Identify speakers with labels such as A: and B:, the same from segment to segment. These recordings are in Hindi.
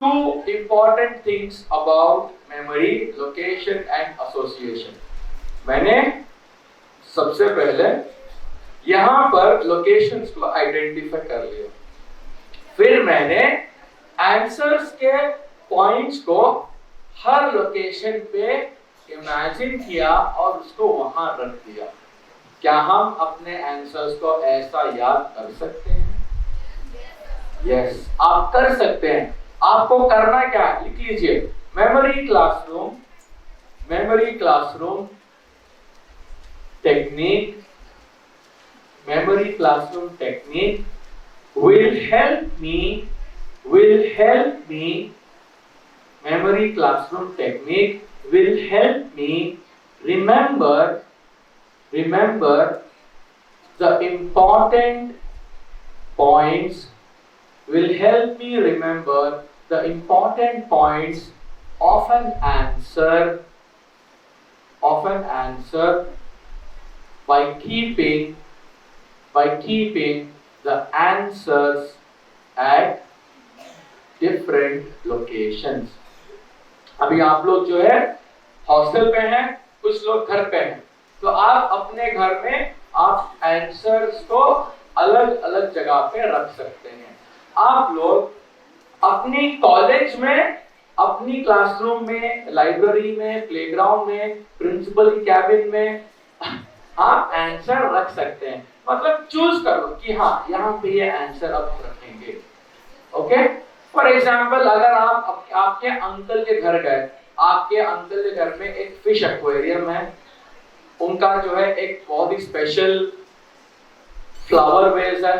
A: two important things about memory, location and association. मैंने सबसे पहले यहाँ पर लोकेशंस को आइडेंटिफाई कर लिया, फिर मैंने आंसर्स के पॉइंट्स को हर लोकेशन पे इमेजिन किया और उसको वहां रख दिया। क्या हम अपने आंसर्स को ऐसा याद कर सकते हैं? यस, आप कर सकते हैं। आपको करना क्या है, लिख लीजिए, memory classroom technique will help me memory classroom technique will help me remember the important points of an answer by keeping the answers at different locations. अभी आप लोग जो है हॉस्टल पे हैं, कुछ लोग घर पे हैं, तो आप अपने घर में आप आंसर्स को अलग अलग जगह पे रख सकते हैं। आप लोग अपनी कॉलेज में, अपनी क्लासरूम में, लाइब्रेरी में, प्लेग्राउंड में, प्रिंसिपल की कैबिन में आप आंसर रख सकते हैं। मतलब चूज करो कि हाँ यहाँ पे ये आंसर अब रखेंगे। ओके, फॉर एग्जाम्पल अगर आप आपके अंकल के घर गए, आपके अंकल के घर में एक फिश एक्वेरियम है, उनका जो है एक बहुत ही स्पेशल फ्लावर वेज है,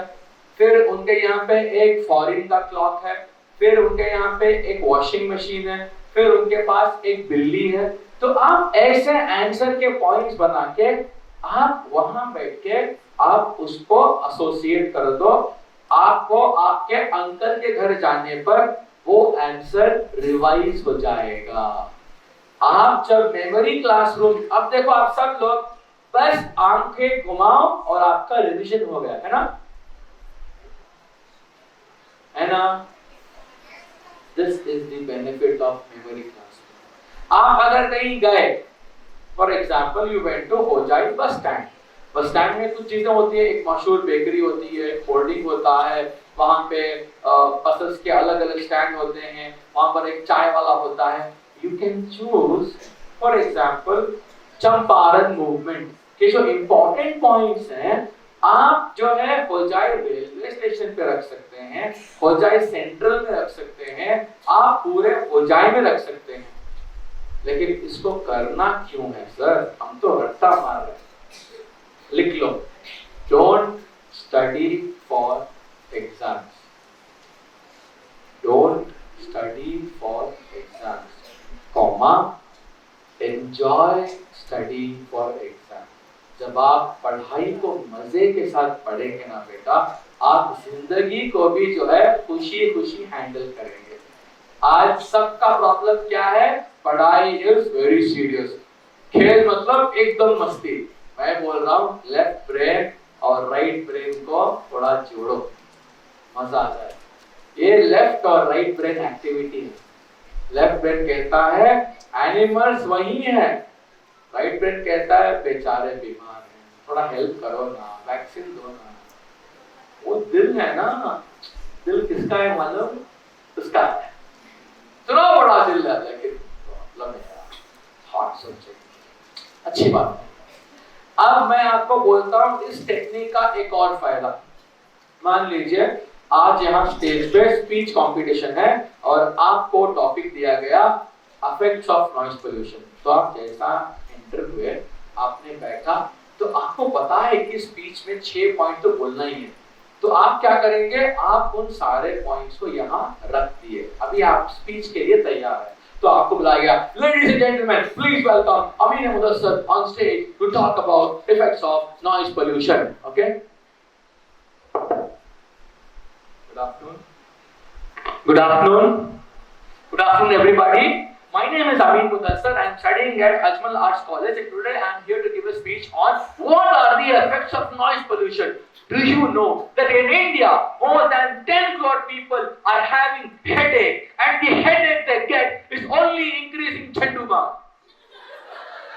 A: फिर उनके यहाँ पे एक फॉरेन का क्लॉक है, फिर उनके यहाँ पे एक वॉशिंग मशीन है, फिर उनके पास एक बिल्ली है, तो आप ऐसे आंसर के पॉइंट्स बना के आप वहां बैठ के आप उसको एसोसिएट कर दो। आपको आपके अंकल के घर जाने पर वो आंसर रिवाइज हो जाएगा। आप जब मेमोरी क्लासरूम, अब देखो आप सब लोग बस आंखें घुमाओ और आपका रिवीजन हो गया, है ना? This is the benefit of memory classroom. आप अगर कहीं गए, for example you went to Hojai bus stand में कुछ चीजें होती है, एक मशहूर बेकरी होती है, होर्डिंग होता है, वहां पे बसेस के अलग अलग स्टैंड होते हैं, वहां पर एक चाय वाला होता है। You can choose for example Champaran movement के जो इंपॉर्टेंट पॉइंट्स हैं, आप जो है होजाई रेलवे स्टेशन पे रख सकते हैं, होजाई सेंट्रल में रख सकते हैं, आप पूरे होजाई में रख सकते हैं। लेकिन इसको करना क्यों है सर? हम तो रट्टा मार रहे हैं। लिख लो, don't study for exams, comma enjoy study for exam. जब आप पढ़ाई को मजे के साथ पढ़ेंगे ना बेटा, आप जिंदगी को भी जो है खुशी खुशी हैंडल करेंगे। आज सबका प्रॉब्लम क्या है? पढ़ाई इज वेरी सीरियस, खेल मतलब एकदम मस्ती। मैं बोल रहा हूँ लेफ्ट ब्रेन और राइट ब्रेन को थोड़ा जोड़ो, मजा आ जाए। ये लेफ्ट और राइट ब्रेन एक्टिविटी है। लेफ्ट ब्रेन कहता है एनिमल्स वही है, राइट ब्रेन कहता है बेचारे बीमार हैं, थोड़ा हेल्प करो ना, वैक्सीन दो ना। वो दिल है ना, दिल किसका है मालूम? उसका है। इतना बड़ा दिल है, लेकिन प्रॉब्लम है हार्ट सोचे। अच्छी बात है। अब मैं आपको बोलता हूं इस टेक्निक का एक और फायदा। मान लीजिए आज यहाँ स्टेज पे स्पीच कंपटीशन है और आपको टॉपिक दिया गया इफेक्ट्स ऑफ नॉइज पोल्यूशन। तो आप जैसा एंटर हुए, आपने बैठा, तो आपको पता है कि स्पीच में 6 पॉइंट तो बोलना ही है। तो आप क्या करेंगे? आप उन सारे पॉइंट्स को यहाँ रख दिए। अभी आप स्पीच के लिए तैयार है, तो आपको बुलाया गया, ladies and gentleman please welcome Amin Mudassar on stage to talk about effects of noise pollution. Okay, good afternoon everybody. My name is Amin Mudassar. I am studying at Ajmal Arts College, and today I am here to give a speech on what are the effects of noise pollution. Do you know that in India, more than 10 crore people are having headache, and the headache they get is only increasing Chanduma.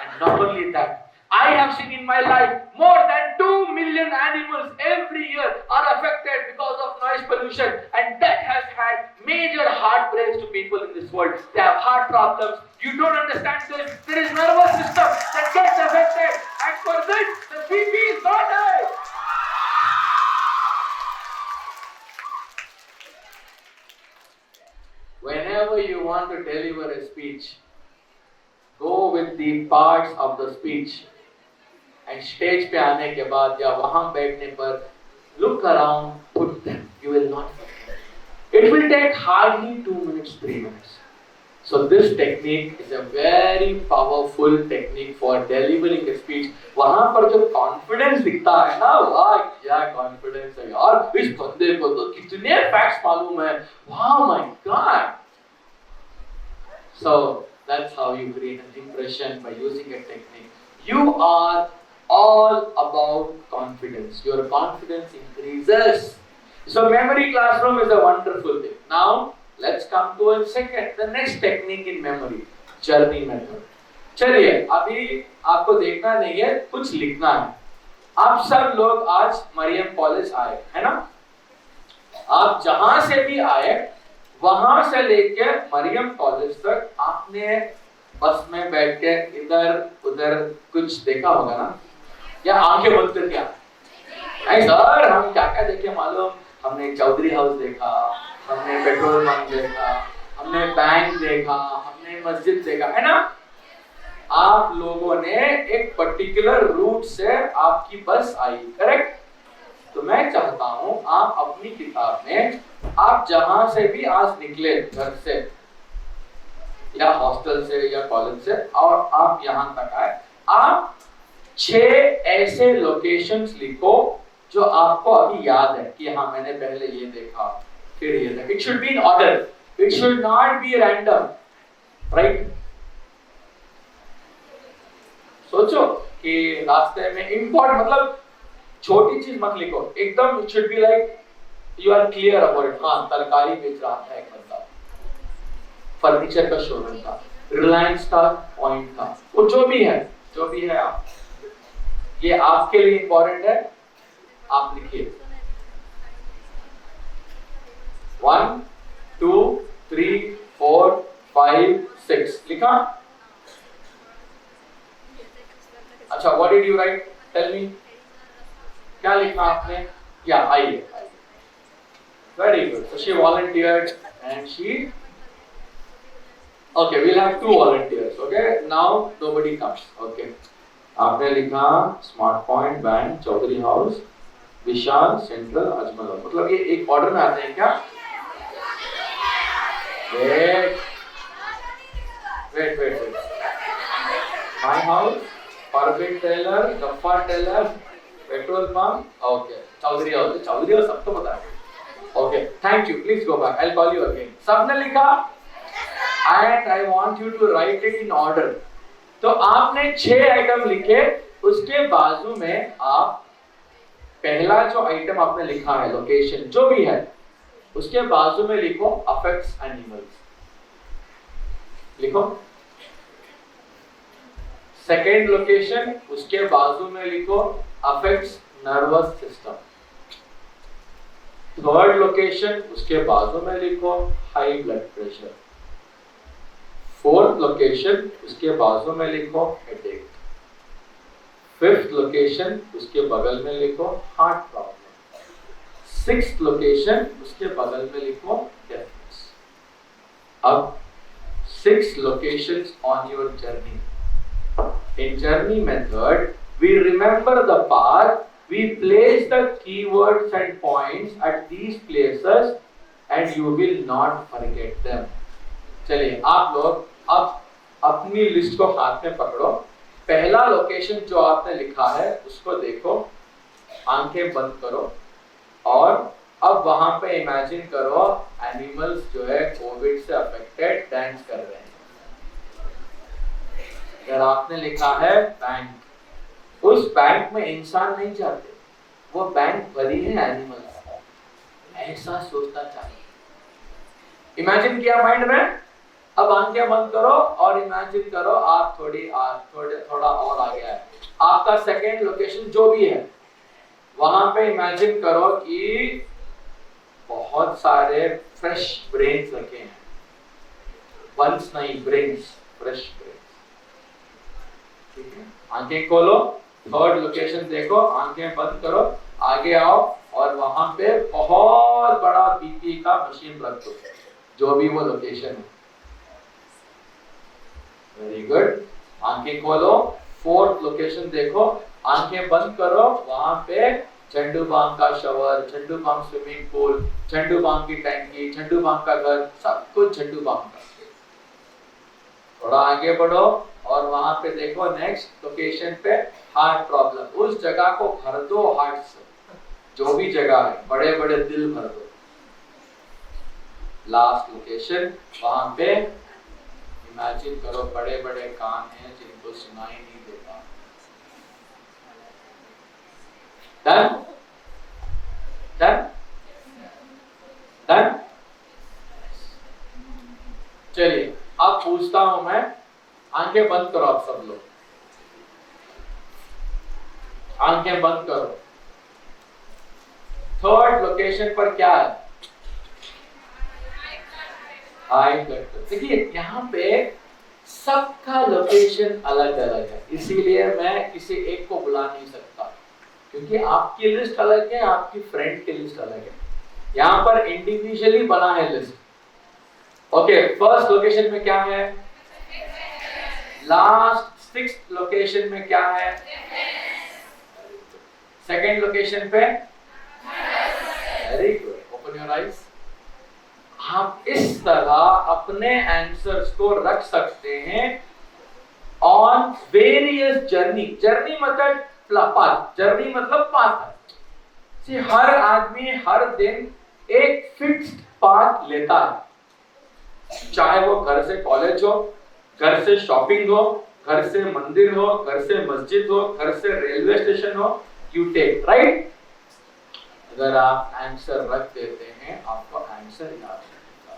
A: And not only that, I have seen in my life more than 2 million animals every year are affected because of noise pollution, and that has had major heartbreaks to people in this world. They have heart problems. You don't understand this. There is nervous system that gets affected, and for this, the BP is not high. Whenever you want to deliver a speech, go with the parts of the speech. And stage पे आने के बाद या वहां बैठने पर look around, put them. You will not forget. It will take hardly 2 minutes, 3 minutes. So this technique is a very powerful technique for delivering a speech. वहां पर जो confidence दिखता है ना, वाह क्या confidence है यार, इस बंदे को तो कितने facts मालूम है. Wow, my God. So that's how you create an impression by using a technique. You are all about confidence. Your confidence increases. So memory classroom is a wonderful thing. Now let's come to the next technique in memory, journey method. चलिए अभी आपको देखना नहीं है, कुछ लिखना है. आप सब लोग आज मरियम कॉलेज आए है ना. आप जहां से भी आए वहां से लेके मरियम कॉलेज तक आपने बस में बैठ के इधर उधर कुछ देखा होगा ना, या आंखें बंद करके? नहीं सर, हम क्या क्या देखे मालूम? हमने चौधरी हाउस देखा, हमने पेट्रोल पंप देखा, हमने बैंक देखा, हमने मस्जिद देखा, है ना. आप लोगों ने एक पर्टिकुलर रूट से आपकी बस आई, करेक्ट? तो मैं चाहता हूं आप अपनी किताब में, आप जहां से भी आज निकले, घर से या हॉस्टल से या कॉलेज से, और आप यहां तक आए, आप 6 ऐसे लोकेशंस लिखो जो आपको अभी याद है कि हाँ मैंने पहले ये देखा, फिर ये देखा. It should be in order, it should not be random, right? सोचो कि रास्ते में इंपॉर्टेंट, मतलब छोटी चीज मत लिखो एकदम. It should be like you are clear about it. हाँ, तरकारी बेच रहा था एक बंदा, फर्नीचर का शोरूम था, रिलायंस का पॉइंट था, वो जो भी है आप, ये आपके लिए इंपॉर्टेंट है, आप लिखिए. 1 2 3 4 5 6 लिखा. अच्छा, what did you write? Tell me, क्या लिखा आपने? या आइए. Very good. So she volunteered and she, okay, we'll have 2 volunteers. Okay, now nobody comes. Okay, आपने लिखा smart point, bank, Chaudhary house, Vishal, central, Ajmal. मतलब ये एक ऑर्डर में आते हैं क्या? Wait. My house, perfect tailor, Gaffar tailor, petrol pump. Okay, Chaudhary house सब तो पता है. Okay, thank you. Please go back. I will call you again. सबने लिखा? And I want you to write it in order. तो आपने 6 आइटम लिखे, उसके बाजू में आप पहला जो आइटम आपने लिखा है, लोकेशन जो भी है, उसके बाजू में लिखो अफेक्ट्स एनिमल्स. लिखो. सेकेंड लोकेशन, उसके बाजू में लिखो affects nervous system. Third location, उसके बाजू में लिखो high blood pressure. Fourth location, उसके बाजू में लिखो हेडेक. फिफ्थ लोकेशन, उसके बगल में लिखो हार्ट प्रॉब्लम. सिक्स्थ लोकेशन, उसके बगल में लिखो डेफनेस. अब 6 locations on your journey. In journey method, we remember the path, we place the keywords and points at these places and you will not forget them. चलिए आप लोग अब अपनी लिस्ट को हाथ में पकड़ो. पहला लोकेशन जो आपने लिखा है उसको देखो, आंखें बंद करो और अब वहां पे इमेजिन करो एनिमल्स जो है कोविड से अफेक्टेड डांस कर रहे हैं. अगर आपने लिखा है बैंक, उस बैंक में इंसान नहीं जाते, वो बैंक भरी है एनिमल्स, ऐसा सोचना चाहिए। इमेजिन किया माइंड में। अब आंखें बंद करो और इमेजिन करो आप थोड़ा और आगे आए, आपका सेकेंड लोकेशन जो भी है वहां पे इमेजिन करो कि बहुत सारे फ्रेश ब्रेन्स रखे हैं, बंस नहीं, ब्रेन्स, फ्रेश ब्रेन्स। ठीक है, आंखें खोलो, थर्ड लोकेशन देखो, आंखें बंद करो, आगे आओ और वहां पे बहुत बड़ा बीपी का मशीन रख दो, जो भी वो लोकेशन है। वेरी गुड, आंखें खोलो, फोर्थ लोकेशन देखो, आंखें बंद करो, वहां पे झंडू बाम का शवर, झंडू बाम स्विमिंग पूल, झंडू बाम की टैंकी, झंडू बाम का घर, सब कुछ झंडू बाम का। थोड़ा आगे बढ़ो और वहां पे देखो नेक्स्ट लोकेशन पे हार्ट प्रॉब्लम, उस जगह को भर दो हार्ट से, जो भी जगह है बड़े बड़े दिल भर दो। लास्ट लोकेशन, वहां पे इमेजिन करो बड़े बड़े कान हैं जिनको सुनाई नहीं देता। Done done done. चलिए अब पूछता हूं मैं, आंखें बंद करो आप सब लोग, आंखें बंद करो। थर्ड लोकेशन पर क्या है? High blood pressure. देखिए यहाँ पे सबका लोकेशन अलग अलग है, इसीलिए मैं किसी एक को बुला नहीं सकता, क्योंकि आपकी लिस्ट अलग है, आपकी फ्रेंड की लिस्ट अलग है। यहाँ पर इंडिविजुअली बना है लिस्ट। ओके, फर्स्ट लोकेशन में क्या है? लास्ट सिक्स्थ लोकेशन में क्या है? सेकेंड लोकेशन पे? Very good, open your eyes. आप इस तरह अपने आंसर्स को रख सकते हैं ऑन वेरियस जर्नी। जर्नी मतलब पाथ, जर्नी मतलब पाथ। हर आदमी हर दिन एक फिक्स्ड पाथ लेता है, चाहे वो घर से कॉलेज हो, घर से शॉपिंग हो, घर से मंदिर हो, घर से मस्जिद हो, घर से रेलवे स्टेशन हो, यू टेक राइट। अगर आप आंसर रख देते हैं आपको आंसर याद रहेगा।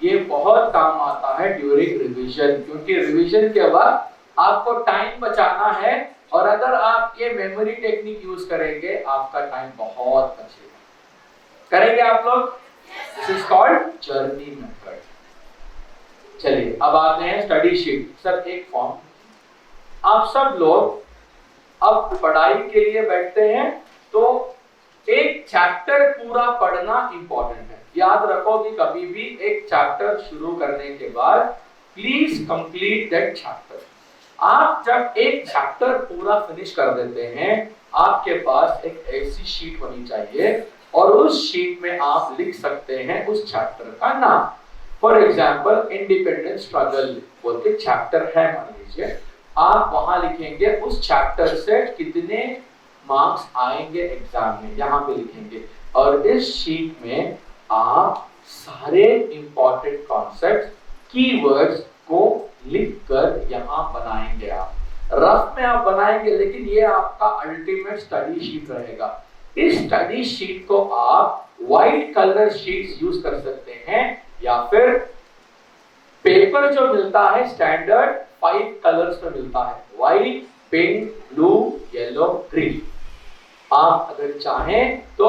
A: ये बहुत काम आता है ड्यूरिंग रिवीजन, क्योंकि रिवीजन के बाद आपको टाइम बचाना है, और अगर आप ये मेमोरी टेक्निक यूज करेंगे आपका टाइम बहुत बचेगा। करेंगे आप लोग? This is called journey method. चलिए अब आते हैं स्टडी शीट। सर एक फॉर्म, आप सब लोग अब पढ़ाई के लिए बैठते हैं तो एक चैप्टर पूरा पढ़ना इंपॉर्टेंट है। याद रखो कि कभी भी एक चैप्टर शुरू करने के बाद प्लीज कंप्लीट दैट चैप्टर। आप जब एक चैप्टर पूरा फिनिश कर देते हैं, आपके पास एक ऐसी शीट होनी चाहिए और उस शीट में आप लिख सकते हैं उस चैप्टर का नाम। फॉर एग्जाम्पल इंडिपेंडेंस स्ट्रगल बोल के चैप्टर है मान लीजिए, आप वहां लिखेंगे उस चैप्टर से कितने मार्क्स आएंगे एग्जाम में, यहाँ पे लिखेंगे। और इस शीट में आप सारे इंपॉर्टेंट कॉन्सेप्ट्स, कीवर्ड्स को लिखकर यहाँ बनाएंगे। आप रफ में आप बनाएंगे, लेकिन ये आपका अल्टीमेट स्टडी शीट रहेगा। इस स्टडी शीट को आप व्हाइट कलर शीट्स यूज कर सकते हैं, या फिर पेपर जो मिलता है स्टैंडर्ड 5 कलर्स में मिलता है, white, pink, blue, yellow, green. आप अगर चाहें तो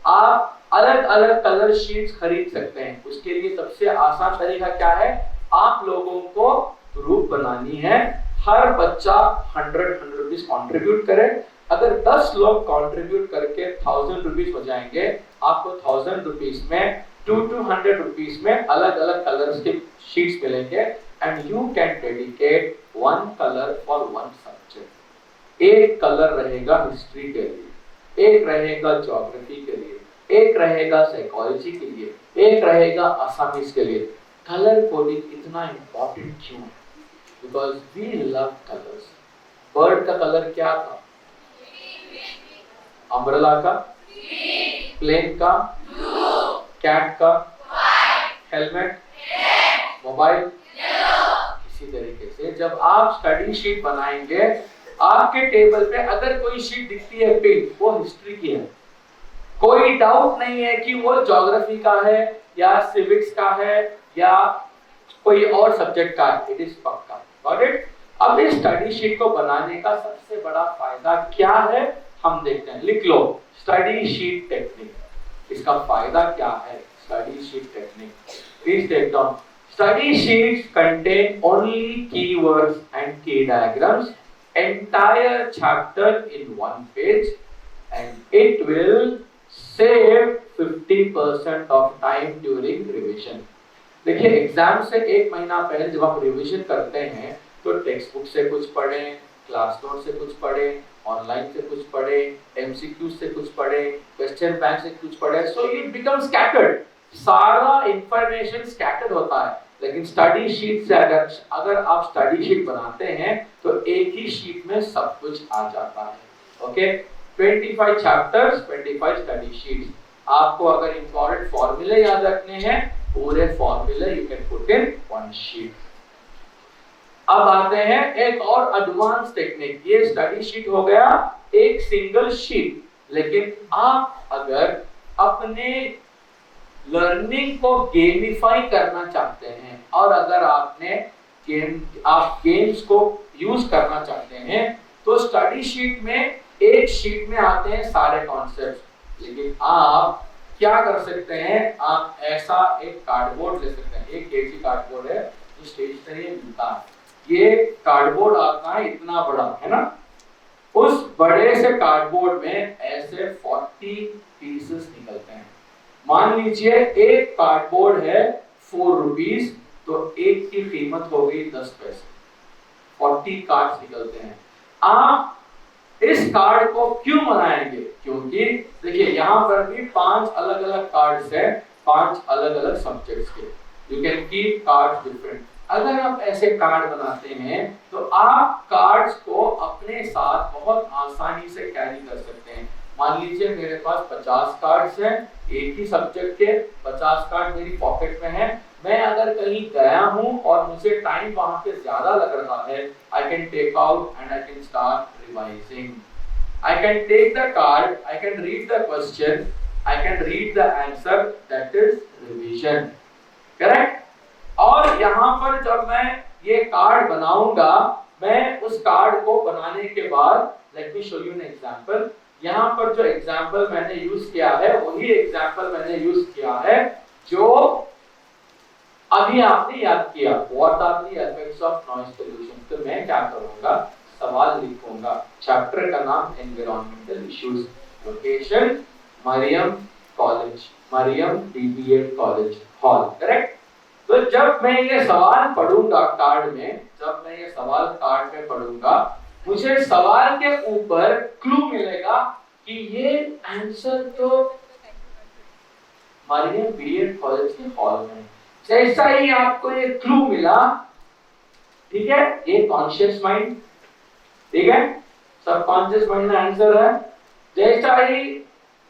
A: आप अलग अलग कलर शीट्स खरीद सकते हैं। उसके लिए सबसे आसान तरीका क्या है? आप लोगों को ग्रुप बनानी है, हर बच्चा 100 रुपीज कॉन्ट्रीब्यूट करे। अगर 10 लोग कॉन्ट्रीब्यूट करके 1000 रुपीज हो जाएंगे, आपको 1000 रुपीज में 200 रुपीज में अलग अलग कलर्स के शीट्स मिलेंगे, and you can dedicate 1 colour for 1 subject. एक कलर रहेगा हिस्ट्री के लिए, एक रहेगा ज्योग्राफी के लिए, एक रहेगा साइकोलॉजी के लिए, एक रहेगा असामीज के लिए। कलर कोडिंग इतना इंपॉर्टेंट क्यों है? Because we love colours. Bird का कलर क्या था? अम्ब्रेला का? प्लेन का? कैट का? हेलमेट? मोबाइल? इसी तरीके से जब आप स्टडी शीट बनाएंगे, आपके टेबल पे अगर कोई शीट दिखती है पिंक, वो हिस्ट्री की है, कोई डाउट नहीं है कि वो ज्योग्राफी का है या सिविक्स का है या कोई और सब्जेक्ट का है, इट इज पक्का। Got it? अब इस स्टडी शीट को बनाने का सबसे बड़ा फायदा क्या है हम देखते हैं। लिख लो, स्टडी शीट टेक्निक। इसका फायदा क्या है? Study sheet technique, please take down. Study sheets contain only keywords and key diagrams, entire chapter in one page, and it will save 50% of time during revision. देखिए, एग्जाम से एक महीना पहले जब आप रिवीजन करते हैं तो टेक्स्ट बुक से कुछ पढ़ें, क्लास नोट से कुछ पढ़ें, ऑनलाइन से कुछ पढ़ें, एमसीक्यू से कुछ पढ़ें, क्वेश्चन बैंक से कुछ पढ़ें, सो इट बिकम स्कैटर्ड। सारा इंफॉर्मेशन स्कैटर्ड होता है। लेकिन स्टडी शीट से अगर आप स्टडी शीट बनाते हैं तो एक ही शीट में सब कुछ आ जाता है। Okay, 25 chapters, 25 study sheets. आपको अगर इंपॉर्टेंट फॉर्मूले याद रखने हैं, पूरे फॉर्मूले you can put in one sheet. अब आते हैं एक और एडवांस टेक्निक। ये स्टडी शीट हो गया एक सिंगल शीट, लेकिन आप अगर अपने लर्निंग को गेमिफाई करना चाहते हैं और अगर आप गेम्स को यूज करना चाहते हैं तो स्टडी शीट में एक शीट में आते हैं सारे कॉन्सेप्ट। लेकिन आप क्या कर सकते हैं, आप ऐसा एक कार्डबोर्ड ले सकते हैं। एक केजी कार्डबोर्ड है जो स्टेशनरी मिलता है। ये कार्डबोर्ड आता है इतना बड़ा, है ना। उस बड़े से कार्डबोर्ड में ऐसे 40 पीसेस निकलते हैं। मान लीजिए एक कार्डबोर्ड है 4 रुपीज, तो एक की कीमत हो गई 10 पैसे। 40 कार्ड्स निकलते हैं। आप इस कार्ड को क्यों बनाएंगे? क्योंकि देखिए यहाँ पर भी 5 अलग अलग कार्ड्स हैं, 5 अलग अलग सब्जेक्ट्स के। You can keep cards different. अगर आप ऐसे कार्ड बनाते हैं तो आप कार्ड्स को अपने साथ बहुत आसानी से कैरी कर सकते हैं। मान लीजिए मेरे पास 50 कार्ड्स हैं एक ही सब्जेक्ट के, 50 कार्ड मेरी पॉकेट में है। मैं अगर कहीं गया हूं और मुझे टाइम वहां पे ज्यादा लग रहा है, I can take out and I can start revising. I can take the card, I can read the question, I can read the answer, that is revision. Correct? और यहाँ पर जब मैं ये कार्ड बनाऊंगा, मैं उस कार्ड को बनाने के बाद, let me show you an example. यहाँ पर जो एग्जाम्पल मैंने यूज किया है वही एग्जाम्पल मैंने यूज किया है जो अभी आपने याद किया। What are the effects of noise pollution. तो मैं क्या करूंगा, सवाल लिखूंगा। चैप्टर का नाम environmental issues. Location Mariam college, Mariam DBEd college hall. Correct? तो जब मैं ये सवाल पढ़ूंगा कार्ड में, जब मैं ये सवाल कार्ड में पढ़ूंगा, मुझे सवाल के ऊपर क्लू मिलेगा कि ये आंसर तो मरियम बीएड कॉलेज के हॉल में। जैसा ही आपको ये क्लू मिला, ठीक है, ये कॉन्शियस माइंड, ठीक है, सबकॉन्शियस माइंड का आंसर है। जैसा ही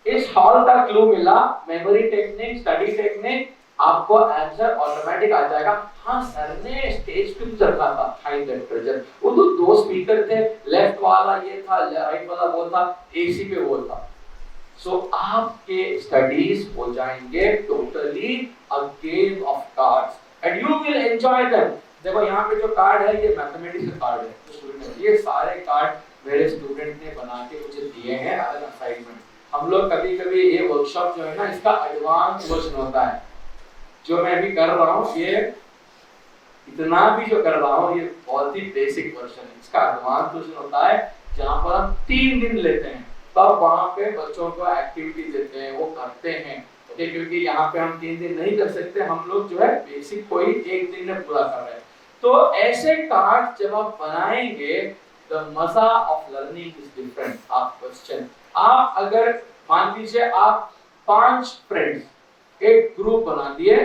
A: इस हॉल का क्लू मिला, मेमोरी टेक्निक, स्टडी टेक्निक, आपको आंसर ऑटोमेटिक आ जाएगा। हाँ, सर ने स्टेज पे कुछ रखा था, हाई ब्लड प्रेशर, वो तो 2 स्पीकर थे, लेफ्ट वाला ये था, राइट वाला वो था, एसी पे वो था। सो आपके स्टडीज हो जाएंगे totally a game of cards and you will enjoy them. देखो यहाँ पे जो कार्ड है ये मैथमेटिक्स का कार्ड है, तो स्टूडेंट ये सारे कार्ड मेरे स्टूडेंट ने बना के मुझे दिए हैं एज एन असाइनमेंट। हम लोग कभी-कभी ये वर्कशॉप जो है ना, इसका एडवांस वर्जन होता है। जो मैं अभी कर रहा हूँ, ये इतना भी जो कर रहा हूँ, ये बहुत ही बेसिक वर्जन है। इसका एडवांस वर्जन होता है जहाँ पर हम 3 दिन लेते हैं, तब वहाँ पे बच्चों को एक्टिविटी देते हैं, वो करते हैं। ओके, क्योंकि यहाँ पे हम 3 दिन नहीं कर सकते, हम लोग जो है बेसिक को ही 1 दिन में पूरा कर रहे हैं। तो ऐसे कार्ड जब आप बनाएंगे, द मजा ऑफ लर्निंग इज डिफरेंट। आप क्वेश्चन, आप अगर मान लीजिए आप 5 फ्रेंड्स एक ग्रुप बना दिए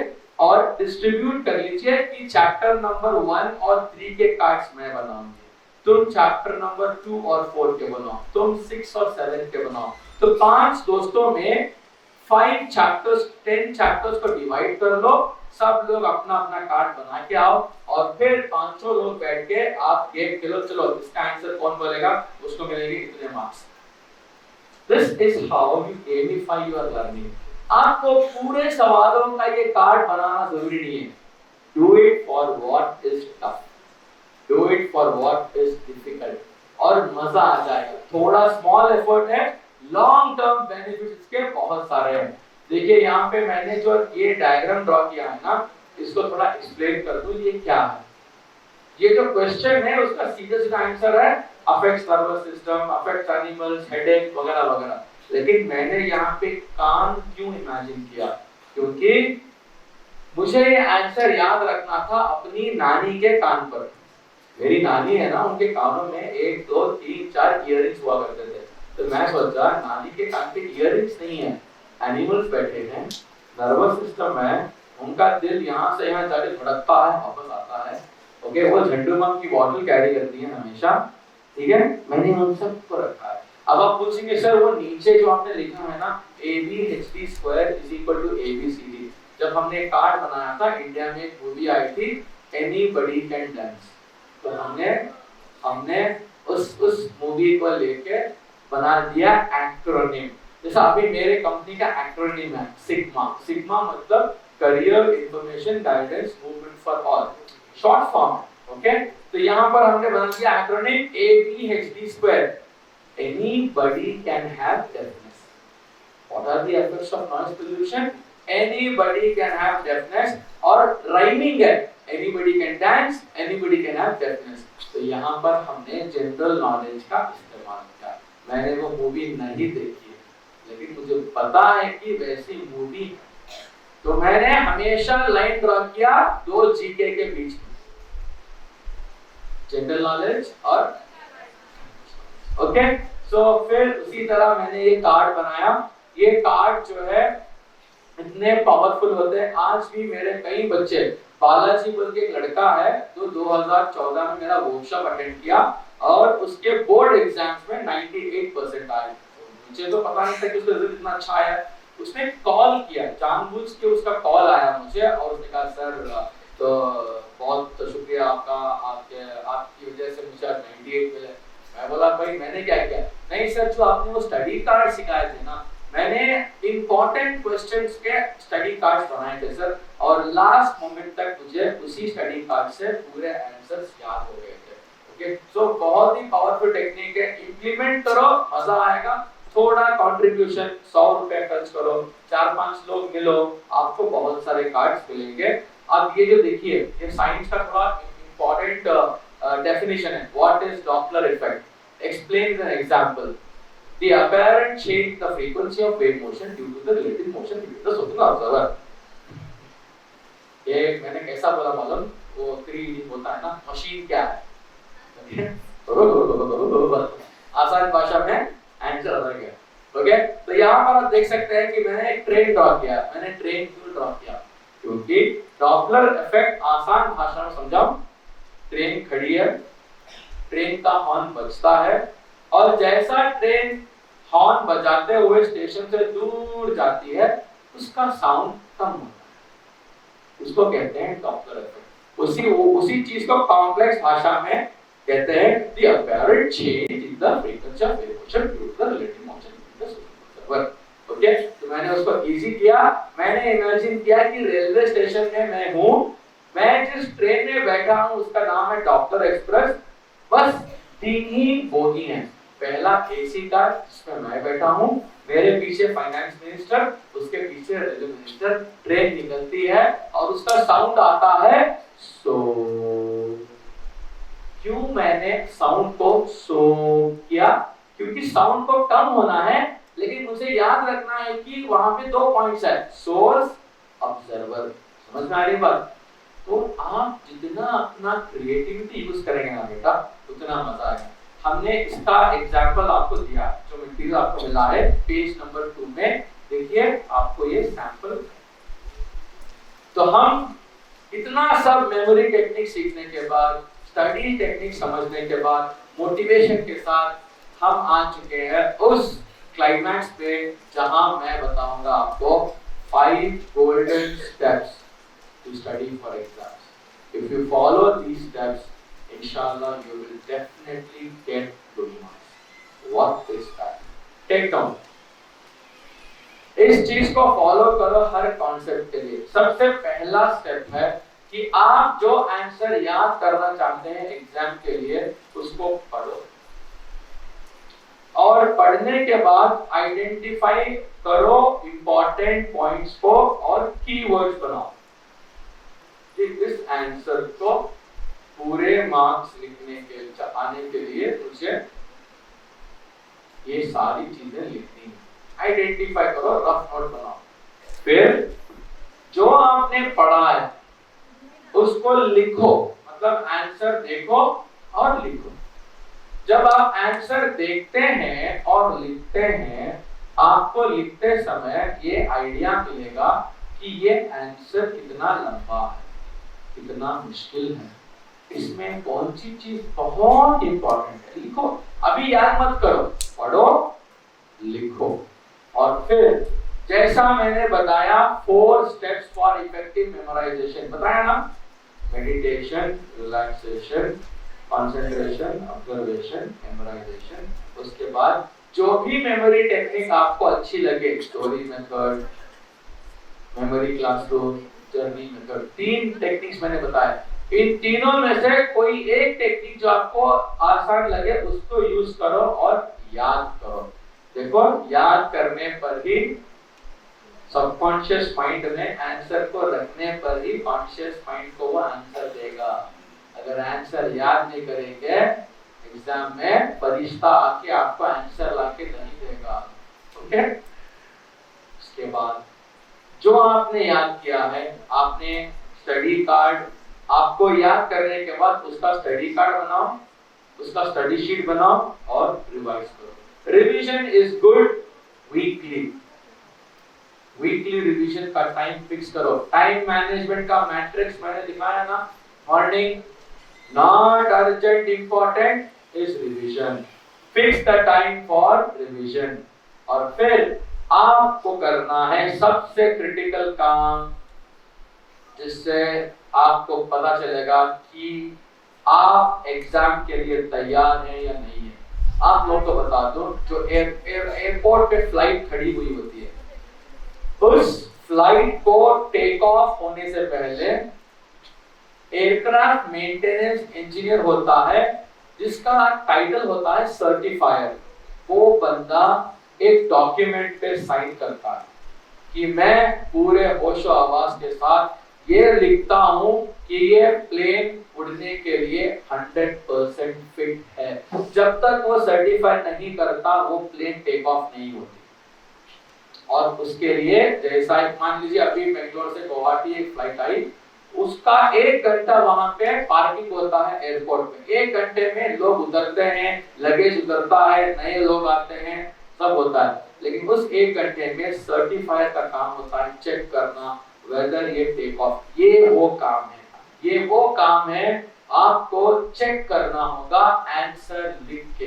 A: और डिस्ट्रीब्यूट कर लीजिए कि चैप्टर नंबर 1 और 3 के कार्ड्स मैं बनाऊंगी, तुम चैप्टर नंबर 2 और 4 के बनाओ, तुम 6 और 7 के बनाओ। तो 5 दोस्तों में 5 चैप्टर्स, 10 चैप्टर्स को डिवाइड कर लो, सब लोग अपना अपना कार्ड बना के आओ और फिर 500 लोग बैठ के आप गेम खेलो, चलो इसका आंसर कौन बोलेगा उसको मिलेंगे इतने marks. This is how you gamify your learning. आपको पूरे सवालों का ये कार्ड बनाना जरूरी नहीं है। Do it for what is tough, do it for what is difficult और मजा आ जाएगा। थोड़ा स्मॉल एफर्ट है, लॉन्ग टर्म बेनिफिट्स इसके बहुत सारे हैं। देखिए यहाँ पे मैंने जो ये डायग्राम ड्रॉ किया है ना, इसको थोड़ा एक्सप्लेन कर दूं ये क्या है। ये जो क्वेश्चन है उसका सीधा सीधा आंसर है affects nervous system, affects animals, headache वगैरह वगैरह। लेकिन मैंने यहाँ पे कान क्यों इमेजिन किया, क्योंकि मुझे ये आंसर याद रखना था अपनी नानी के कान पर। मेरी नानी है ना, उनके कानों में 1 2 3 4 इयररिंग्स हुआ करते थे। तो मैं सोचा नानी के कान पे इयररिंग्स नहीं है, एनिमल्स बैठे हैं, नर्वस सिस्टम है, उनका दिल यहाँ से यहाँ जाके धड़कता है वापस आता है। ओके, वो झंडू बम की बॉटल कैरी करती है हमेशा, ठीक है, मैंने उन सबको रखा है। अब आप पूछेंगे सर वो नीचे जो आपने लिखा है ना ABHD square is equal to ABCD, जब हमने एक कार्ड बनाया था इंडिया में एक मूवी आई थी एनीबॉडी कैन डांस, तो हमने उस मूवी को लेके बना दिया एक्रोनिम। जैसा अभी मेरे कंपनी का एक्रोनिम है सिग्मा। सिग्मा मतलब career information guidance movement for all, short form. Okay, तो यहाँ पर हमने बना दिया acronym ABHD square, anybody can have deafness. What are the effects of noise pollution? Anybody can have deafness, और राइमिंग है anybody can dance, anybody can have deafness। तो यहाँ पर हमने जनरल नॉलेज का इस्तेमाल किया। मैंने वो मूवी नहीं देखी है, लेकिन मुझे पता है कि वैसी मूवी, तो मैंने हमेशा लाइन ड्रॉ किया 2 जीके के बीच में, जनरल नॉलेज और ओके। सो फिर उसी तरह मैंने ये कार्ड बनाया। ये कार्ड जो है इतने पावरफुल होते हैं, आज भी मेरे कई बच्चे, बालाजी बोल के एक लड़का है जो 2014 में मेरा वर्कशॉप अटेंड किया और उसके बोर्ड एग्जाम्स में 98% आए। मुझे तो पता नहीं था कि उसका रिजल्ट इतना अच्छा आया। उसने कॉल किया, जानबूझ के उसका कॉल आया मुझे और उसने कहा सर तो बहुत शुक्रिया आपका, आपकी वजह से मुझे 98 मिले। मैं बोला भाई मैंने क्या किया? नहीं सर, जो आपने वो स्टडी कार्ड सिखाए थे ना, मैंने इंपॉर्टेंट क्वेश्चंस के स्टडी कार्ड्स बनाए थे सर, और लास्ट मोमेंट तक मुझे उसी स्टडी कार्ड से पूरे आंसर्स याद हो गए थे। ओके, सो बहुत ही पावरफुल टेक्निक है, इम्प्लीमेंट करो, मजा आएगा। थोड़ा कंट्रीब्यूशन, 100 रुपए खर्च करो, 4-5 लोग मिलो, आपको बहुत सारे कार्ड्स मिलेंगे। अब ये जो देखिए, ये साइंस का थोड़ा इंपॉर्टेंट definition है, what is Doppler effect? Explains an example. The apparent change in the frequency of wave motion due to the relative motion between the source and observer. ये मैंने कैसा बोला मालूम? वो 3D होता है ना, मशीन क्या है? आसान भाषा में आंसर अलग है। ओके, तो यहाँ पर आप देख सकते हैं कि मैंने एक ट्रेन ड्रॉ किया। मैंने ट्रेन क्यों ड्रॉ किया? क्योंकि डॉपलर इफेक्ट आसान भाषा में समझाऊं, ट्रेन खड़ी है, ट्रेन का हॉर्न बजता है, और जैसा ट्रेन हॉर्न बजाते हुए स्टेशन से दूर जाती है उसका साउंड कम होता है, उसको कहते हैं डॉपलर इफेक्ट। उसी चीज को कॉम्प्लेक्स भाषा में कहते हैं the apparent change in the frequency of wave motion due to the relative motion in the observer. Okay, तो मैंने उसको इजी किया। मैंने इमेजिन किया कि रेलवे स्टेशन में मैं हूं, मैं जिस ट्रेन में बैठा हूं उसका नाम है डॉपलर एक्सप्रेस। बस 3 ही बोगी हैं, पहला एसी कार जिसमें मैं बैठा हूं, मेरे पीछे फाइनेंस मिनिस्टर, उसके पीछे रेलवे मिनिस्टर। ट्रेन निकलती है और उसका साउंड आता है सो। क्यों मैंने साउंड को सो किया? क्योंकि साउंड को कम होना है, लेकिन मुझे याद रखना है कि वहां पे 2 पॉइंट्स है, सोर्स, ऑब्जर्वर। समझ में आ रही बात? तो आप जितना अपना क्रिएटिविटी यूज करेंगे ना बेटा, उतना मजा आएगा। हमने इसका एग्जांपल आपको दिया, जो मटेरियल आपको मिला है पेज नंबर 2 में, देखिए आपको ये सैंपल। तो हम इतना सब मेमोरी टेक्निक सीखने के बाद, स्टडी टेक्निक समझने के बाद, मोटिवेशन के साथ हम आ चुके हैं उस क्लाइमैक्स पे जहां मैं बताऊंगा आपको 5 golden steps to study for exams। If you follow these steps, inshallah you will definitely get good marks. What is that? Take down. इस चीज को फॉलो करो हर कॉन्सेप्ट के लिए। सबसे पहला स्टेप है कि आप जो आंसर याद करना चाहते हैं एग्जाम के लिए उसको पढ़ो, और पढ़ने के बाद आइडेंटिफाई करो इंपॉर्टेंट पॉइंट्स को और कीवर्ड्स बनाओ कि इस आंसर को पूरे मार्क्स लिखने के आने के लिए मुझे ये सारी चीजें लिखनी है। आइडेंटिफाई करो, रफ नोट बनाओ। फिर जो आपने पढ़ा है उसको लिखो, मतलब आंसर देखो और लिखो। जब आप आंसर देखते हैं और लिखते हैं, आपको लिखते समय ये आइडिया मिलेगा कि ये आंसर कितना लंबा है, कितना मुश्किल है, इसमें कौन सी चीज बहुत इंपॉर्टेंट है। लिखो, अभी याद मत करो, पढ़ो, लिखो। और फिर जैसा मैंने बताया 4 स्टेप्स फॉर इफेक्टिव मेमोराइजेशन बताया ना, meditation, relaxation, concentration, observation, memorisation. उसके बाद जो भी मेमोरी टेक्निक आपको अच्छी लगे, story method, memory classroom, journey method, 3 techniques मैंने बताया। इन तीनों में से कोई एक टेक्निक जो आपको आसान लगे उसको यूज करो और याद करो। देखो, याद करने पर ही सबकॉन्शियस माइंड में आंसर को रखने पर ही कॉन्शियस माइंड को वो आंसर देगा। अगर आंसर याद नहीं करेंगे, एग्जाम में फरिश्ता आके आपको आंसर लाके नहीं देगा। ओके? उसके बाद जो आपने याद किया है, आपने स्टडी कार्ड, आपको याद करने के बाद उसका स्टडी कार्ड बनाओ, उसका स्टडी शीट बनाओ और रिवाइज करो। Revision is good weekly. Weekly revision का टाइम फिक्स करो। टाइम मैनेजमेंट का मैट्रिक्स मैंने दिखाया ना, morning not urgent, important is revision. Fix the time for revision. और फिर आपको करना है सबसे क्रिटिकल काम, जिससे आपको पता चलेगा कि आप एग्जाम के लिए तैयार हैं या नहीं है। आप लोग को बता दो, जो एयरपोर्ट पे फ्लाइट खड़ी हुई होती है, उस फ्लाइट को टेक ऑफ होने से पहले एयरक्राफ्ट मेंटेनेंस इंजीनियर होता है, जिसका टाइटल होता है सर्टिफायर। वो बंदा एक डॉक्यूमेंट पे साइन करता है कि मैं पूरे होशो हवास के साथ ये लिखता हूं कि ये प्लेन उड़ने के लिए 100% फिट है। जब तक वो सर्टिफाई नहीं करता, वो प्लेन टेक ऑफ नहीं होती। और उसके लिए जैसा मान लीजिए अभी बेंगलोर से गुवाहाटी एक फ्लाइट आई, उसका 1 घंटा वहां पे पार्किंग होता है एयरपोर्ट पे। 1 घंटे में लोग उतरते हैं, लगेज उतरता है, नए लोग आते हैं, सब होता है। लेकिन उस 1 घंटे में सर्टिफायर का काम होता है चेक करना वेदर ये टेक ऑफ। ये वो काम है, ये वो काम है, आपको चेक करना होगा आंसर लिख के।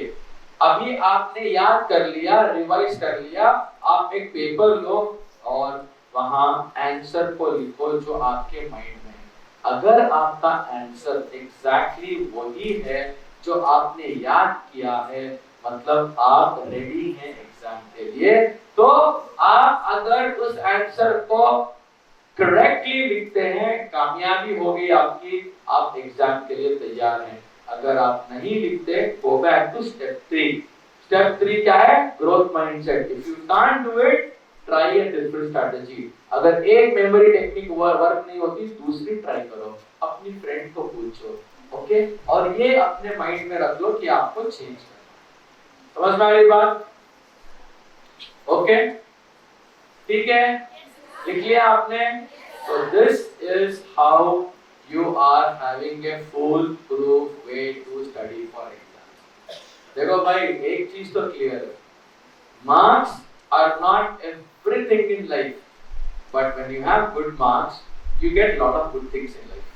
A: अभी आपने याद कर लिया, रिवाइज कर लिया, आप एक पेपर लो और वहां आंसर को लिखो जो आपके माइंड में है। अगर आपका आंसर एग्जैक्टली वही है जो आपने याद किया है, मतलब आप रेडी हैं एग्जाम के लिए। तो आप अगर उस आंसर को करेक्टली लिखते हैं, कामयाबी हो गई आपकी, आप एग्जाम के लिए तैयार हैं। अगर आप नहीं लिखते, go back to step 3। Step 3 क्या है? Growth mindset. If you can't do it, try a different strategy. अगर एक मेमोरी टेक्निक वर्क नहीं होती, दूसरी ट्राई करो, अपनी फ्रेंड को पूछो। ओके? और ये अपने माइंड में रख लो कि आपको चेंज करना। समझ में आ रही बात? ओके, ठीक है, लिख लिया आपने? So this is how you are having a foolproof way to study for exam. देखो भाई, एक चीज तो क्लियर है, marks are not everything in life, but when you have good marks, you get lot of good things in life.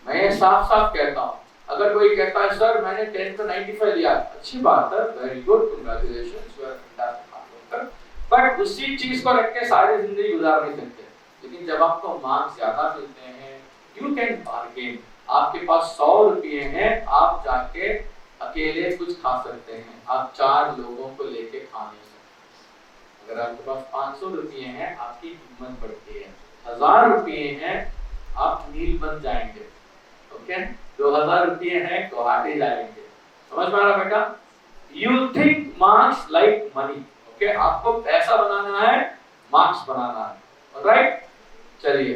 A: मैं ये साफ साफ कहता हूँ। अगर कोई कहता है सर मैंने 10th में 95 लिया, अच्छी बात है, very good, congratulations, you are fantastic, but उसी चीज को रख के सारी जिंदगी गुजार नहीं सकते। लेकिन जब आपको मार्क्स ज्यादा मिलते हैं, यू कैन बार्गेन। आपके पास 100 रुपये हैं, आप जाके अकेले कुछ खा सकते हैं, आप 4 लोगों को लेके खा नहीं सकते। अगर आपके पास 500 रुपये हैं, आपकी हिम्मत बढ़ती है। 1000 रुपये हैं, आप नील बन जाएंगे। ओके, 2000 रुपये हैं, गुवाहाटी जाएंगे। समझ में आ रहा बेटा? You think marks like money. Okay, आपको पैसा बनाना है, मार्क्स बनाना है। राइट, चलिए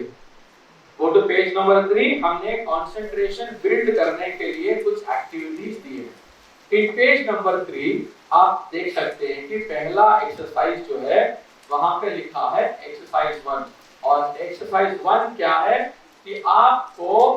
A: गो टू पेज नंबर 3। हमने कंसंट्रेशन बिल्ड करने के लिए कुछ एक्टिविटीज दी है। इन पेज नंबर 3 आप देख सकते हैं कि पहला एक्सरसाइज जो है वहां पे लिखा है एक्सरसाइज 1। और एक्सरसाइज 1 क्या है कि आपको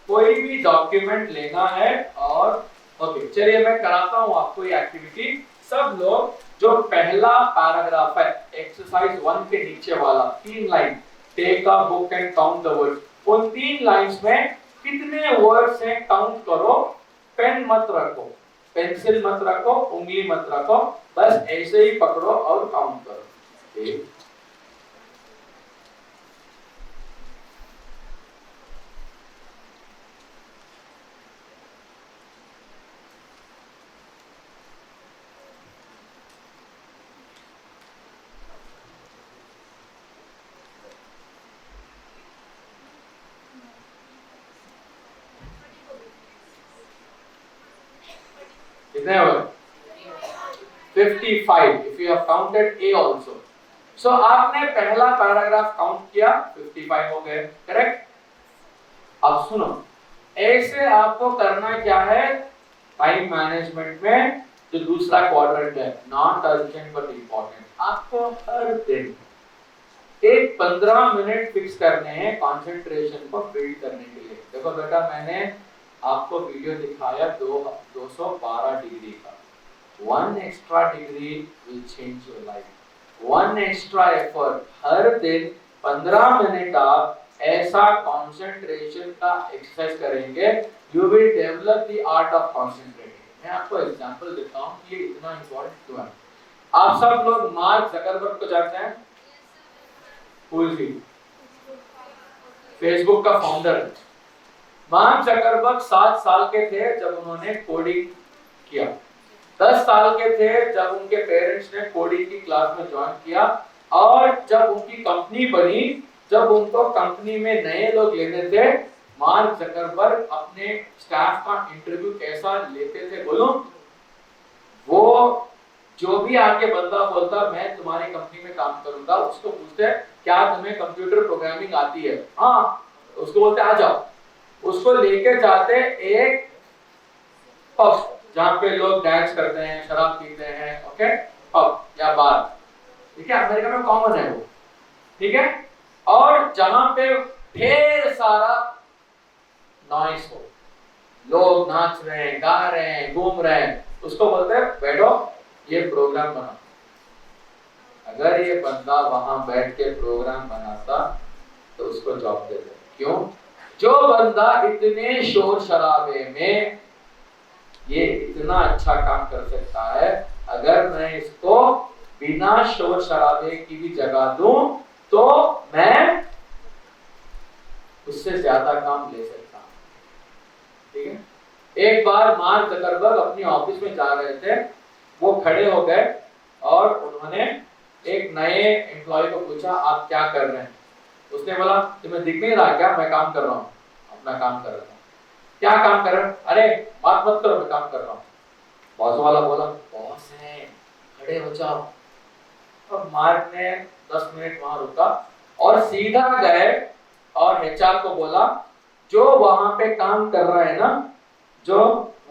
A: कोई भी डॉक्यूमेंट लेना है और ओके, चलिए मैं कराता हूं आपको ये एक्टिविटी। सब लोग जो पहला पैराग्राफ है एक्सरसाइज 1 के नीचे वाला 3 line, take a book and count the words, उन 3 लाइंस में कितने वर्ड्स हैं काउंट करो। पेन मत रखो, पेंसिल मत रखो, उंगली मत रखो, बस ऐसे ही पकड़ो और काउंट करो। एक, कितने हो? 55 if you have counted A also. So आपने पहला पैराग्राफ काउंट किया, 55 हो गए, करेक्ट। अब सुनो, ऐसे आपको करना क्या है टाइम मैनेजमेंट में, जो दूसरा क्वाड्रेंट है नॉट अर्जेंट बट इंपॉर्टेंट, आपको हर दिन एक 15 मिनट फिक्स करने हैं कंसंट्रेशन को बिल्ड करने के लिए। देखो बेटा, मैंने आपको वीडियो दिखाया 212 डिग्री का। 1 extra degree will change your life, 1 extra effort. हर दिन 15 मिनट आप ऐसा कंसंट्रेशन का एक्सरसाइज करेंगे, you will develop the art of concentrating. मैं आपको एग्जांपल देता हूं कि ये इतना इंपॉर्टेंट क्यों है। आप सब लोग मार्क जकरबर्ग को जानते हैं? फेसबुक का फाउंडर। मार्क जकरबर्ग 7 साल के थे जब उन्होंने कोडिंग किया, 10 साल के थे जब उनके पेरेंट्स ने कोडिंग की क्लास में ज्वाइन किया, और जब उनकी कंपनी बनी, जब उनको कंपनी में नए लोग लेने थे, मार्क जकरबर्ग अपने स्टाफ का इंटरव्यू कैसा लेते थे बोलो? वो जो भी आके बंदा बोलता मैं तुम्हारी कंपनी में काम करूंगा, उसको पूछते क्या तुम्हें कंप्यूटर प्रोग्रामिंग आती है? हाँ, उसको बोलते आ जाओ। उसको लेके जाते एक पब जहाँ पे लोग डांस करते हैं, शराब पीते हैं, ओके, पब या बार, ठीक है, अमेरिका में कॉमन है वो, ठीक है। और जहाँ पे ढेर सारा नॉइस हो, लोग नाच रहे हैं, गा रहे हैं, घूम रहे हैं, उसको बोलते हैं बैठो ये प्रोग्राम बना। अगर ये बंदा वहां बैठ के प्रोग्राम बनाता तो उसको जॉब देते। क्यों? जो बंदा इतने शोर शराबे में ये इतना अच्छा काम कर सकता है, अगर मैं इसको बिना शोर शराबे की भी जगह दूं तो मैं उससे ज्यादा काम ले सकता हूं, ठीक है। एक बार मार्क जकरबर्ग अपनी ऑफिस में जा रहे थे, वो खड़े हो गए और उन्होंने एक नए एम्प्लॉय को पूछा आप क्या कर रहे हैं? उसने बोला तुम्हें दिख नहीं रहा क्या मैं काम कर रहा हूँ? अपना काम कर रहा हूँ। क्या काम कर रहे हो? अरे बात मत करो, मैं काम कर रहा हूँ। बॉस वाला बोला बॉस है, खड़े हो जाओ। अब मार्क ने 10 मिनट वहां रुका और सीधा गए और एचआर को बोला जो वहां पे काम कर रहा है ना, जो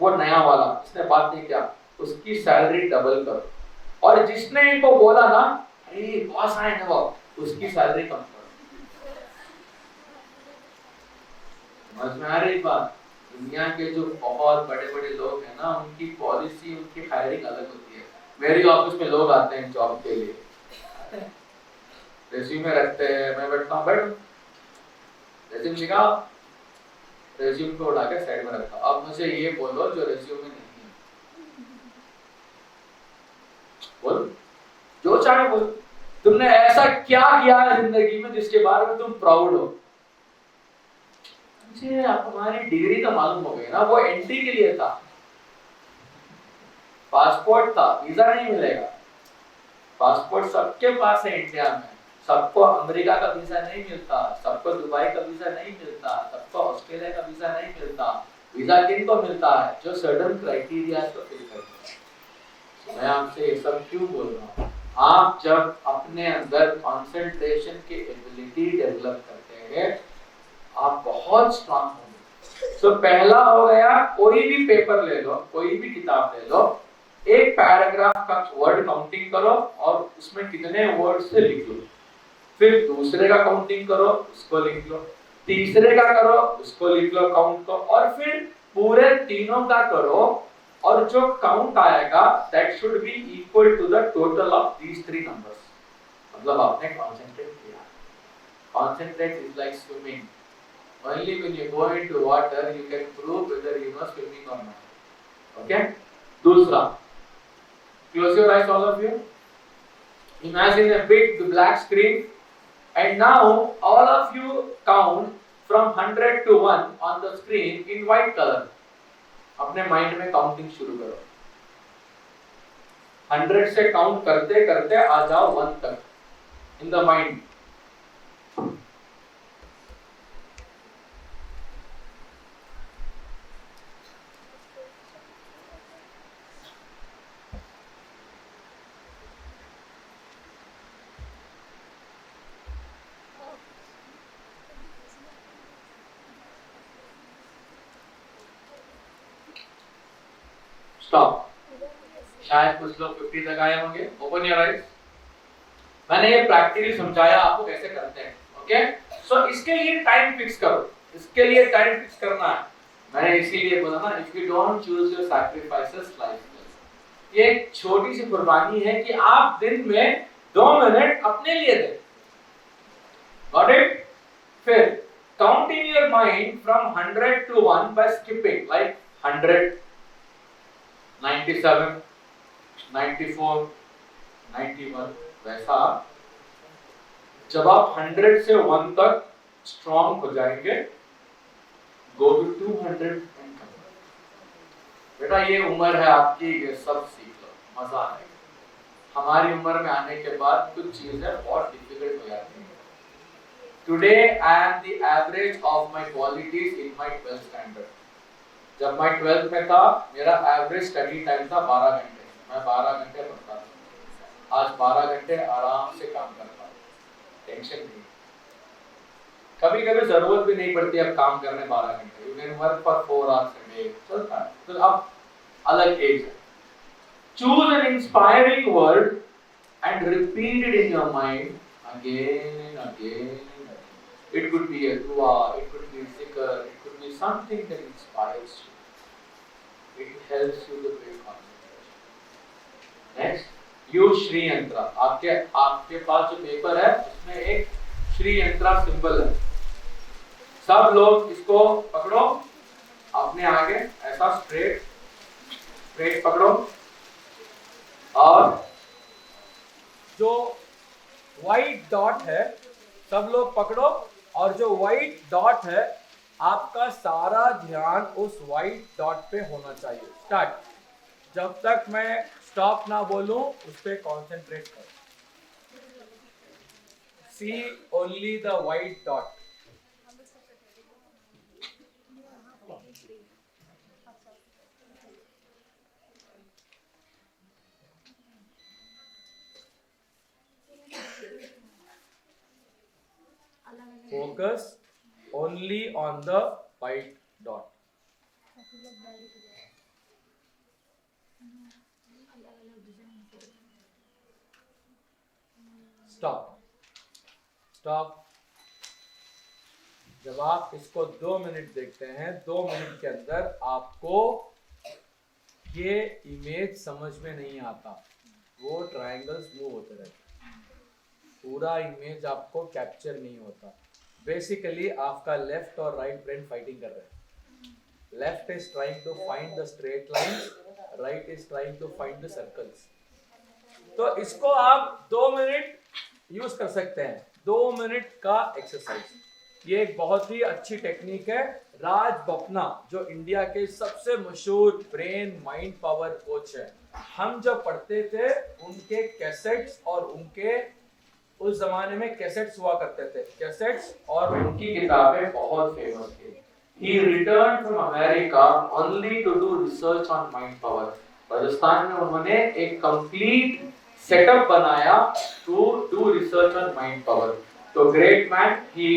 A: वो नया वाला, इसने बात नहीं किया, उसकी सैलरी डबल करो। और जिसने इनको बोला ना अरे बॉस आए ना, वो उसकी सैलरी कम करो। समझ में आ रही बात? दुनिया के जो बहुत बड़े बड़े लोग हैं ना, उनकी पॉलिसी, उनकी हायरिंग अलग होती है। मेरी ऑफिस में लोग आते हैं जॉब के लिए, रेज्यूमे रखते हैं, मैं बैठता हूँ, बैठ रेज्यूम लिखा, रेज्यूम को उठा के साइड में रखा। अब मुझे ये बोलो जो रेज्यूमे नहीं है, बोल जो चाहे बोल, तुमने ऐसा क्या किया है जिंदगी में जिसके बारे में तुम प्राउड हो? मुझे हमारी डिग्री तो मालूम हो गई ना, वो एंट्री के लिए था, पासपोर्ट था, वीजा नहीं मिलेगा। पासपोर्ट सबके पास है इंडिया में, सबको अमेरिका का वीजा नहीं मिलता, सबको दुबई का वीजा नहीं मिलता, सबको ऑस्ट्रेलिया का वीजा नहीं मिलता। वीजा किनको मिलता है? जो सर्टेन क्राइटेरिया को फिल करते हैं। मैं आपसे ये सब क्यों बोल रहा हूँ? आप जब अपने अंदर कंसंट्रेशन की एबिलिटी डेवलप करते हैं, आप बहुत स्ट्रांग होंगे। तो पहला हो गया, कोई भी पेपर ले लो, कोई भी किताब ले लो, एक पैराग्राफ का वर्ड काउंटिंग करो और उसमें कितने वर्ड से लिख लो। फिर दूसरे का काउंटिंग करो, उसको लिख लो। तीसरे का करो, उसको लिख लो, काउंट को। और फिर पूरे तीनों का करो, और जो काउंट आएगा that should be equal to the total of these three numbers. मतलब आपने कॉन्सेंट्रेट किया। Concentrate is like swimming. Only when you go into water you can prove whether you know swimming or not. Okay? दूसरा, close your eyes all of you. Imagine a big black screen, and now all of you count from 100 to 1 on the screen in white color. अपने माइंड में काउंटिंग शुरू करो। 100 से काउंट करते करते आ जाओ 1 तक इन द माइंड। स्टॉप। शायद कुछ लोग 50 तक आए होंगे। Open your eyes. मैंने ये प्रैक्टिकली समझाया आपको कैसे करते हैं। ओके, सो इसके लिए टाइम फिक्स करो। इसके लिए टाइम फिक्स करना है। मैंने इसीलिए बोला ना, if you don't choose your sacrifices life. ये एक छोटी सी कुर्बानी है कि आप दिन में 2 मिनट अपने लिए दें। Got it? फिर count in your mind from 100 to 1 by skipping, like 100, 97, 94, 91। वैसा जब आप 100 से 1 तक स्ट्रॉन्ग हो जाएंगे, गो टू 200 एंड कम। बेटा ये उम्र है आपकी, ये सब सीख लो, मजा आएगा। हमारी उम्र में आने के बाद कुछ चीजें बहुत डिफिकल्ट हो जाती हैं। Today I am the average of my qualities in my 12th standard. जब मैं 12th में था, मेरा एवरेज स्टडी टाइम था 12 घंटे। मैं 12 घंटे पढ़ता था। आज 12 घंटे आराम से काम करता हूँ, टेंशन नहीं। कभी कभी जरूरत भी नहीं पड़ती अब काम करने 12 घंटे। You can work for 4 hours a day, चलता है। तो अब अलग एज है। Choose an inspiring word and repeat it in your mind again and again. It could be a dua, it could be zikr, it could be something that inspires you. It helps you to build concentration. Next, use Shri Yantra. आपके पास जो पेपर है उसमें एक श्री यंत्रा सिंबल है। सब लोग इसको पकड़ो, अपने आगे ऐसा स्ट्रेट पकड़ो, और जो व्हाइट डॉट है सब लोग पकड़ो, और जो व्हाइट डॉट है आपका सारा ध्यान उस व्हाइट डॉट पे होना चाहिए। स्टार्ट। जब तक मैं स्टॉप ना बोलूं उस पे कॉन्सेंट्रेट करो। See only the white dot. Focus only on the white dot. Stop. Stop. जब आप इसको 2 मिनट देखते हैं, 2 मिनट के अंदर आपको ये इमेज समझ में नहीं आता, वो ट्रायंगल्स मूव होते रहते हैं, पूरा इमेज आपको कैप्चर नहीं होता। बेसिकली आपका लेफ्ट और राइट ब्रेन फाइटिंग कर रहे हैं। Left is trying to find the straight lines, right is trying to find the circles. तो इसको आप 2 मिनट यूज कर सकते हैं, 2 मिनट का एक्सरसाइज। ये एक बहुत ही अच्छी टेक्निक है। राज बपना जो इंडिया के सबसे मशहूर ब्रेन माइंड पावर कोच है, हम जब पढ़ते थे उनके कैसेट्स और उनके उस जमाने में कैसेट्स हुआ करते थे, कैसेट्स और उनकी किताबें बहुत फेमस थी। He returned from America only to do research on mind power. Rajasthan में उन्होंने एक कंप्लीट सेटअप बनाया to do research on mind power. So great man, he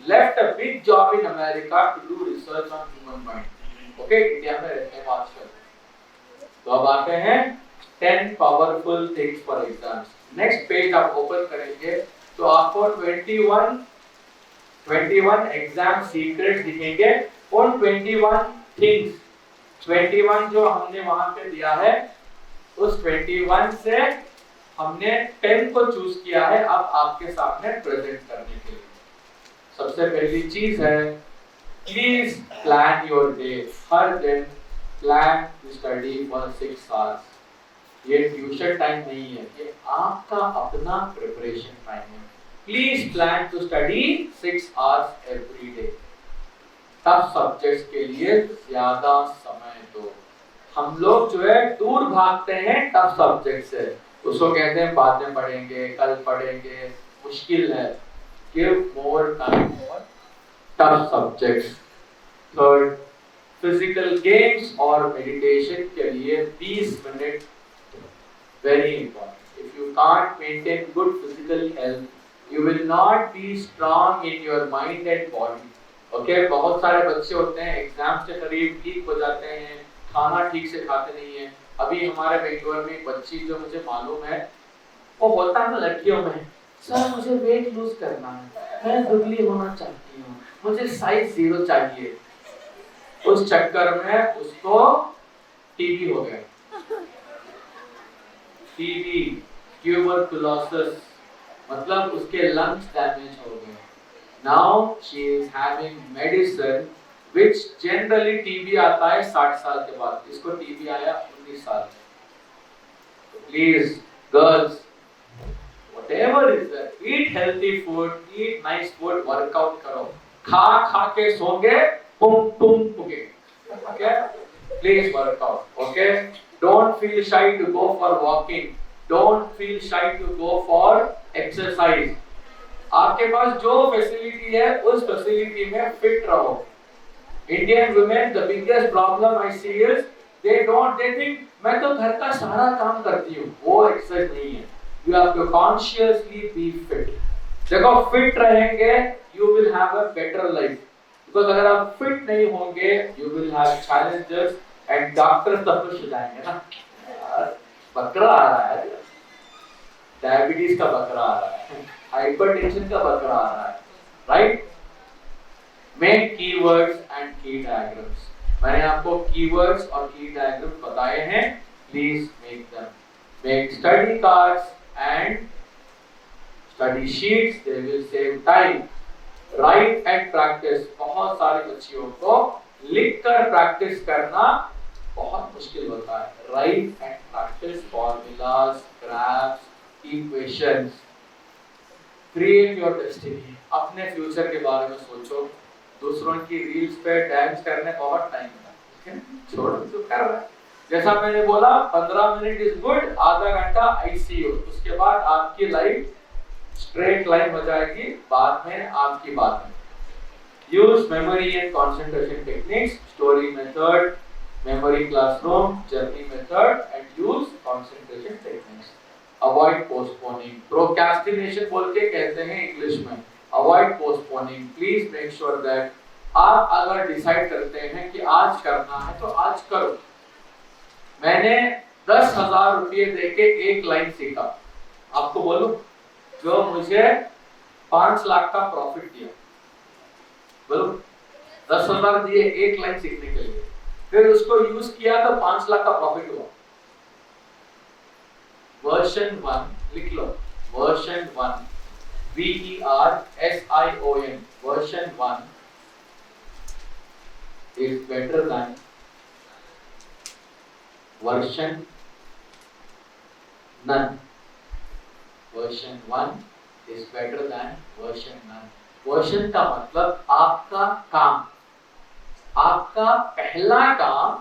A: left a big job in America to do research on human mind. Okay, India में रहते हैं आजकल। तो अब आते हैं 10 powerful things for exams. Next page आप ओपन करेंगे तो आपको 21 एग्जाम सीक्रेट दिखेंगे। उन 21 थिंग्स, 21 जो हमने वहां पे दिया है, उस 21 से हमने 10 को चूज किया है अब आपके सामने प्रेजेंट करने के लिए। सबसे पहली चीज है, प्लीज प्लान योर डे। हर दिन plan to study for 6 hours. ये ट्यूशन टाइम नहीं है, ये आपका अपना प्रिपरेशन टाइम है। Please plan to study 6 hours every day. Tough subjects के लिए ज्यादा समय दो। हम लोग जो है दूर भागते हैं टफ सब्जेक्ट से, उसको कहते हैं बाद में पढ़ेंगे, कल पढ़ेंगे, मुश्किल है। Give more time for tough subjects. Third, physical games और मेडिटेशन के लिए 20 minute very important. If you can't maintain good physical health, you will not be strong in your mind and body. Okay, बहुत सारे बच्चे होते हैं एग्जाम के करीब वीक हो जाते हैं, खाना ठीक से खाते नहीं है। अभी हमारे बेंगलोर में एक बच्ची जो मुझे मालूम है, वो होता है ना लड़कियों में, सर मुझे वेट लूज करना है, मैं दुबली होना चाहती हूँ, मुझे साइज 0 चाहिए। उस चक्कर में उसको टीबी हो गया। टीबी, ट्यूबरकुलोसिस, मतलब उसके लंग्स डैमेज हो गए। Now she is having medicine which generally TB आता है 60 साल के बाद, इसको TB आया 19 साल। So please girls, whatever is that, eat healthy food, eat nice food, workout करो। खा खा के सोंगे, तुम पुगे। Okay? Please work out. Okay? Don't feel shy to go for walking. Don't feel shy to go for exercise. आपके पास जो फैसिलिटी है उस फैसिलिटी में फिट रहो। Indian women, the biggest problem I see is they think मैं तो घर का सारा काम करती हूँ, वो एक्सरसाइज नहीं है। You have to consciously be fit. देखो फिट रहेंगे, you will have a better life. Because अगर आप फिट नहीं होंगे, you will have challenges and doctor सब कुछ जाएंगे ना। बकरा आ रहा है, डायबिटीज का बकरा आ रहा है, हाइपरटेंशन का बकरा आ रहा है, राइट? मेक कीवर्ड्स एंड की डायग्राम्स। मैंने आपको कीवर्ड्स और की डायग्राम्स बताए हैं, please make them. Make study cards and study sheets, they will save time. Right and practice, बहुत सारे बच्चियों को लिखकर प्रैक्टिस करना बहुत मुश्किल होता है। Right and practice formulas, graphs, equations. Create your destiny, अपने फ्यूचर के बारे में सोचो। दूसरों की रील्स पे डांस करने बहुत टाइम है, छोड़ दो, कर रहा है। जैसा मैंने बोला 15 मिनट इज गुड, आधा घंटा आईसीयू, उसके बाद आपकी लाइफ स्ट्रेट लाइन हो जाएगी। बाद में आपकी बात है। Use memory and concentration techniques, story method, memory classroom, journey method and use concentration techniques. Avoid postponing, procrastination बोल के कहते हैं इंग्लिश में। Avoid postponing, please make sure that आप अगर डिसाइड करते हैं कि आज करना है तो आज करो। मैंने 10,000 रुपये देके एक लाइन सीखा, आपको बोलूं, जो मुझे 5 लाख का प्रॉफिट दिया। बोलो, 10,000 दिए एक लाइन सीखने के लिए, फिर उसको यूज किया तो 5 लाख का प्रॉफिट हुआ। वर्जन 1 लिख लो, version 1, VERSION, version 1 is better than version none. Version 1 is better than version none. Version का मतलब आपका काम, आपका पहला काम,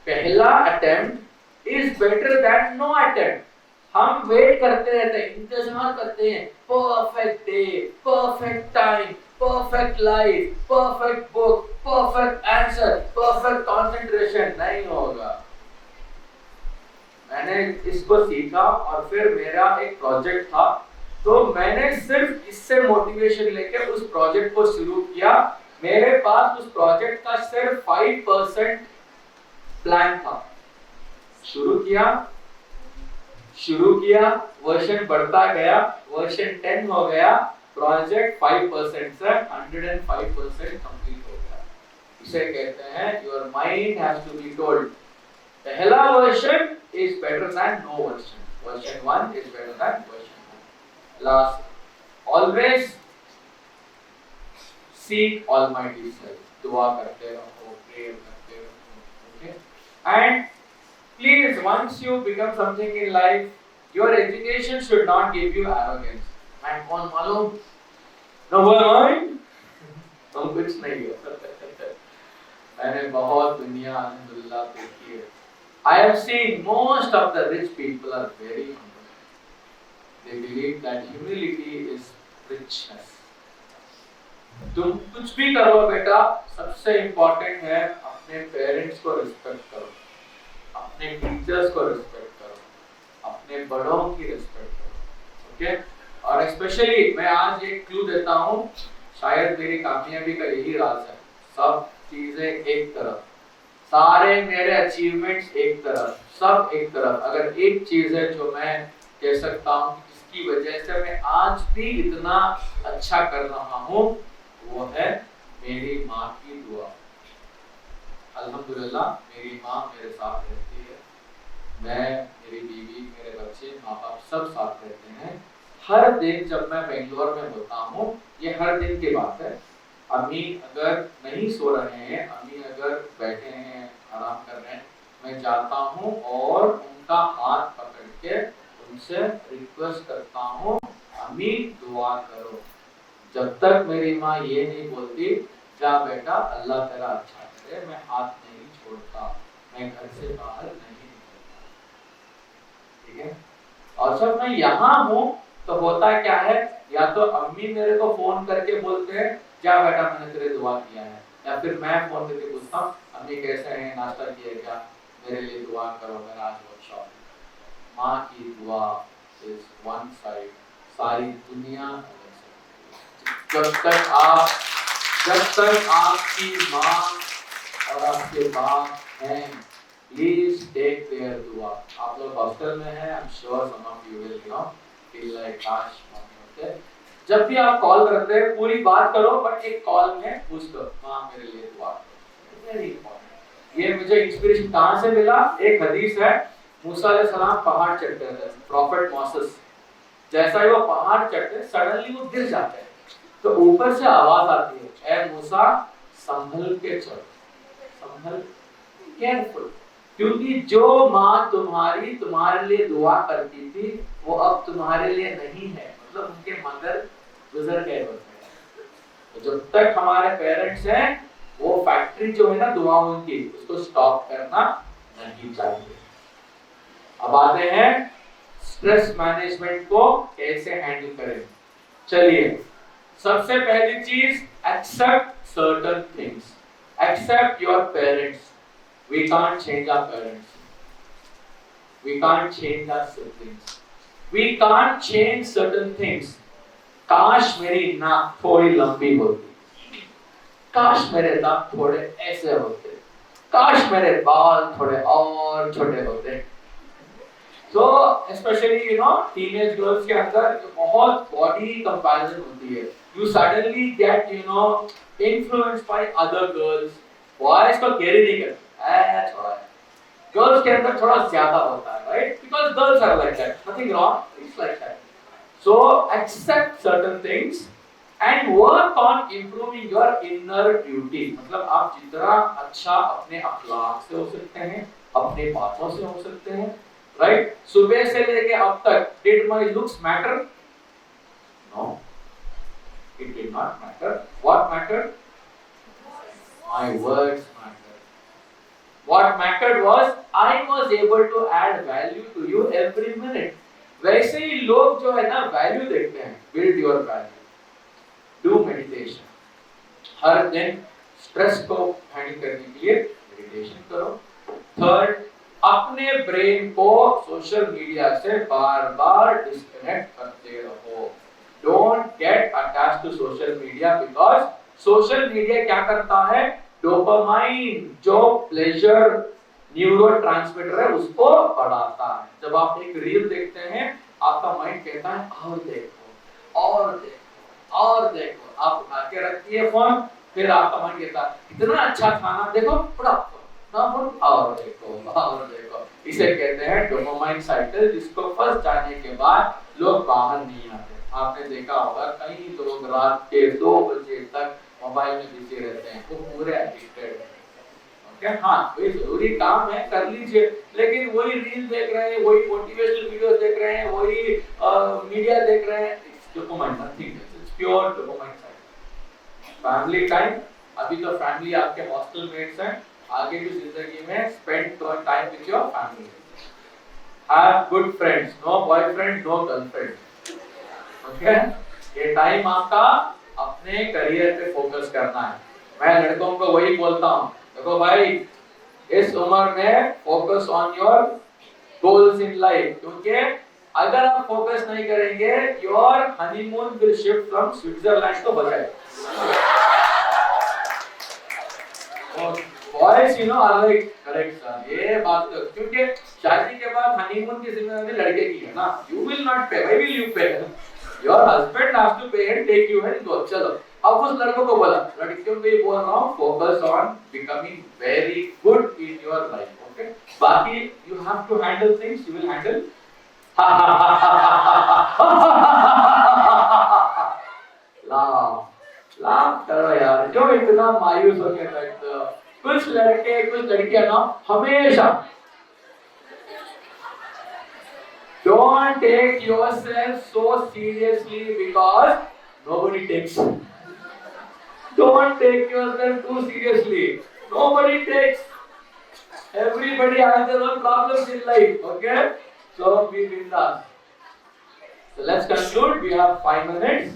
A: पहला attempt is better than no attempt. हम वेट करते रहते हैं, इंतजार करते हैं, perfect day, perfect time, perfect life, perfect book, perfect answer, perfect concentration. नहीं होगा। मैंने इसको सीखा और फिर मेरा एक प्रोजेक्ट था, तो मैंने सिर्फ इससे मोटिवेशन लेकर उस प्रोजेक्ट को शुरू किया। मेरे पास उस प्रोजेक्ट का सिर्फ 5% प्लान था। शुरू किया, वर्जन बढ़ता गया, वर्जन 10 हो गया, प्रोजेक्ट 5% से 105% कंप्लीट हो गया। इसे कहते हैं your mind has to be told पहला version is better than no version, version 1 is better than version 2। Last, always seek almighty self, दुआ करते रहो, प्रेयर करते रहो, okay. And please, once you become something in life, your education should not give you arrogance. मैं कौन मालूम, नंबर 1 तुम कुछ नहीं हो। मैंने बहुत दुनिया अल्हम्दुलिल्लाह देखी है। I have seen most of the rich people are very humble. They believe that humility is richness. तुम कुछ भी करो बेटा, सबसे इम्पोर्टेंट है अपने पेरेंट्स को रिस्पेक्ट करो, अपने टीचर्स को रिस्पेक्ट करो, अपने बड़ों की रिस्पेक्ट करो, ओके। और स्पेशली मैं आज एक क्लू देता हूँ, शायद मेरी कामयाबी का यही राज है। सब चीजें एक तरफ, सारे मेरे अचीवमेंट्स एक तरफ, सब एक तरफ। अगर एक चीज है जो मैं कह सकता हूँ जिसकी वजह से मैं आज भी इतना अच्छा कर रहा हूँ, वो है मेरी माँ की दुआ। अल्हम्दुलिल्लाह मेरी माँ मेरे साथ रहती है, मैं, मेरी बीवी, मेरे बच्चे, माँ बाप सब साथ रहते हैं। हर दिन जब मैं बेंगलोर में होता हूँ, ये हर दिन की बात है, अम्मी अगर नहीं सो रहे हैं, अम्मी अगर बैठे हैं आराम कर रहे हैं, मैं जाता हूँ और उनका हाथ पकड़ के उनसे रिक्वेस्ट करता हूँ, अम्मी दुआ करो। जब तक मेरी माँ ये नहीं बोलती जा बेटा अल्लाह तेरा अच्छा करे, मैं हाथ नहीं छोड़ता, मैं घर से बाहर नहीं निकलता, ठीक है। और जब मैं यहाँ हूँ तो होता क्या है, या तो अम्मी मेरे को फोन करके बोलते हैं जा बेटा मैंने तेरे दुआ किया है, या फिर मैं फोन करके पूछता हूँ अम्मी कैसे हैं, नाश्ता किया क्या, मेरे लिए दुआ करो, मेरा आज वर्कशॉप है। माँ की दुआ इज वन साइड, सारी दुनिया। जब तक आपकी माँ और आपके बाप हैं, प्लीज टेक देयर दुआ। आप लोग हॉस्टल में हैं, I am sure some of you will feel like काश मम्मी होते। जब भी आप कॉल करते हैं पूरी बात करो, बट एक कॉल में पूछ दो माँ मेरे लिए दुआ करो, वेरी इंपॉर्टेंट। ये मुझे इंस्पिरेशन कहाँ से मिला, एक हदीस है, मूसा अलैहिस्सलाम पहाड़ चढ़ते थे, प्रॉफिट मोसेस, जैसा ही वो पहाड़ चढ़ते सडनली वो गिर जाते हैं, तो ऊपर से आवाज आती है, ए मूसा संभल के चलो, संभल, केयरफुल। क्योंकि जो माँ तुम्हारे लिए दुआ करती थी वो अब तुम्हारे लिए नहीं है, मतलब उनके मदर गुजर गए होते हैं। तो जब तक हमारे पेरेंट्स हैं, वो फैक्ट्री जो है ना दुआओं की, उसको स्टॉप करना नहीं चाहिए। अब आते हैं स्ट्रेस मैनेजमेंट को कैसे हैंडल करें। चलिए, सबसे पहली चीज, accept certain things, accept your parents. We can't change our parents, we can't change our siblings, we can't change certain things. काश मेरी नाक थोड़ी लंबी होती, काश मेरे दांत थोड़े ऐसे होते, काश मेरे बाल थोड़े और छोटे होते। तो स्पेशली टीनेज गर्ल्स के अंदर बहुत बॉडी कंपैरिजन होती है, you suddenly get influenced by other girls। Boys को कैरी नहीं करते, थोड़ा गर्ल्स के अंदर थोड़ा ज्यादा होता है, right, because girls are like that, nothing wrong, it's like that. So accept certain things and work on improving your inner beauty. मतलब आप जितना अच्छा अपने अखलाक से हो सकते हैं, अपने बातों से हो सकते हैं, राइट। सुबह से लेके अब तक did my looks matter? No. It did not matter. What mattered? My words mattered. What mattered was I was able to add value to you every minute. वैसे ही लोग जो है ना वैल्यू देखते हैं. Build your value. Do meditation. हर दिन स्ट्रेस को हैंडल करने के लिए मेडिटेशन करो. थर्ड, अपने ब्रेन को सोशल मीडिया से बार बार डिस्कनेक्ट करते रहो. Don't get attached to social media because social media क्या करता है? डोपामाइन जो प्लेजर न्यूरोट्रांसमीटर है उसको बढ़ाता है. जब आप एक रील देखते हैं आपका माइंड कहता है और देखो और देखो और देखो. आप उठा के रखिए फोन, फिर आपका मन कहता है इतना अच्छा खाना देखो, और देखो. इसे कहते हैं डोपामाइन साइकिल, जिसको फंस जाने के बाद लोग बाहर नहीं आते. आपने देखा होगा कई लोग रात के 2 बजे तक मोबाइल में बिजी रहते हैं, वो पूरे एडिक्टेड हैं. ओके, हाँ कोई जरूरी काम है कर लीजिए, लेकिन वही रील देख रहे हैं, वही मोटिवेशनल वीडियोस देख रहे हैं, वही मीडिया देख रहे हैं. Dopamine nothing, it's pure dopamine cycle. Family time, अभी तो फैमिली आपके हॉस्टल मेट्स हैं, आगे की जिंदगी में spend time with your family. Have good friends, no boyfriend no girlfriend. Okay, ये टाइम आपका अपने करियर पे फोकस करना है. मैं लड़कों को वही बोलता हूँ, देखो भाई इस उम्र में focus on your goals in life, क्योंकि अगर आप फोकस नहीं करेंगे your honeymoon will shift from Switzerland to बजाय. Boys you know are like correct sir, ये बात तो, क्योंकि शादी के बाद हनीमून की जिम्मेदारी लड़के की है ना. You will not pay, why will you pay? Your husband has to pay and take you and go. चलो, अब उस लड़कों को बोला, लड़कियों को ये बोल रहा हूँ focus on becoming very good in your life. Okay, बाकी you have to handle things, you will handle. लाभ करो यार, जो इतना मायूस होके बैठते हो. कुछ लड़के कुछ लड़कियां ना हमेशा don't take yourself so seriously because nobody takes. Don't take yourself too seriously. Nobody takes. Everybody has their own problems in life. Okay, so be bindas. So let's conclude. We have 5 minutes.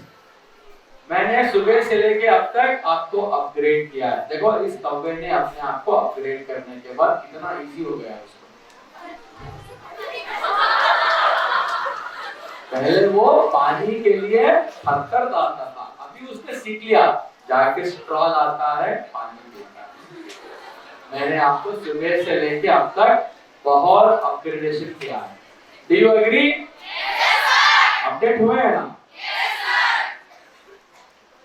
A: मैंने सुबह से लेके अब तक आपको अपग्रेड किया है. देखो इस कौवे ने अपने आप को अपग्रेड करने के बाद कितना इजी हो गया उसको. पहले वो पानी के लिए थर-थर डालता था, अभी उसने सीख लिया जाके स्ट्रॉ आता है पानी पीता है. मैंने आपको सुबह से लेके अब तक बहुत अपग्रेडेशन किया है. Do you agree? अपडेट हुए हैं ना?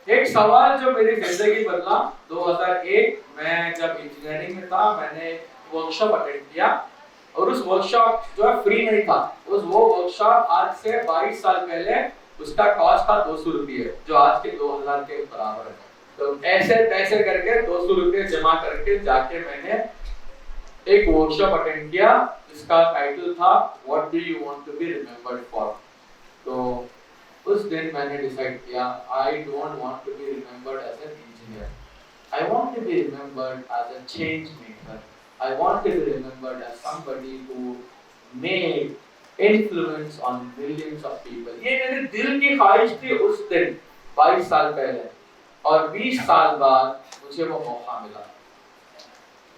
A: एक सवाल जो मेरी जिंदगी बदला, 2001 में जब इंजीनियरिंग में था, मैंने वर्कशॉप अटेंड किया और उस वर्कशॉप जो है फ्री नहीं था. वो वर्कशॉप आज से 22 साल पहले उसका कॉस्ट था 200 रुपये, जो आज के 2000 के बराबर है. तो ऐसे पैसे करके 200 रुपये जमा करके जाके मैंने एक वर्कशॉप अटेंड किया जिसका टाइटल था what do you want to be remembered for. तो उस दिन मैंने डिसाइड किया I don't want to be remembered as an engineer. I want to be remembered as a change maker. I want to be remembered as somebody who made influence on millions of people. ये मेरे दिल की ख्वाहिश थी उस दिन 22 साल पहले, और 20 साल बाद मुझे वो मौका मिला.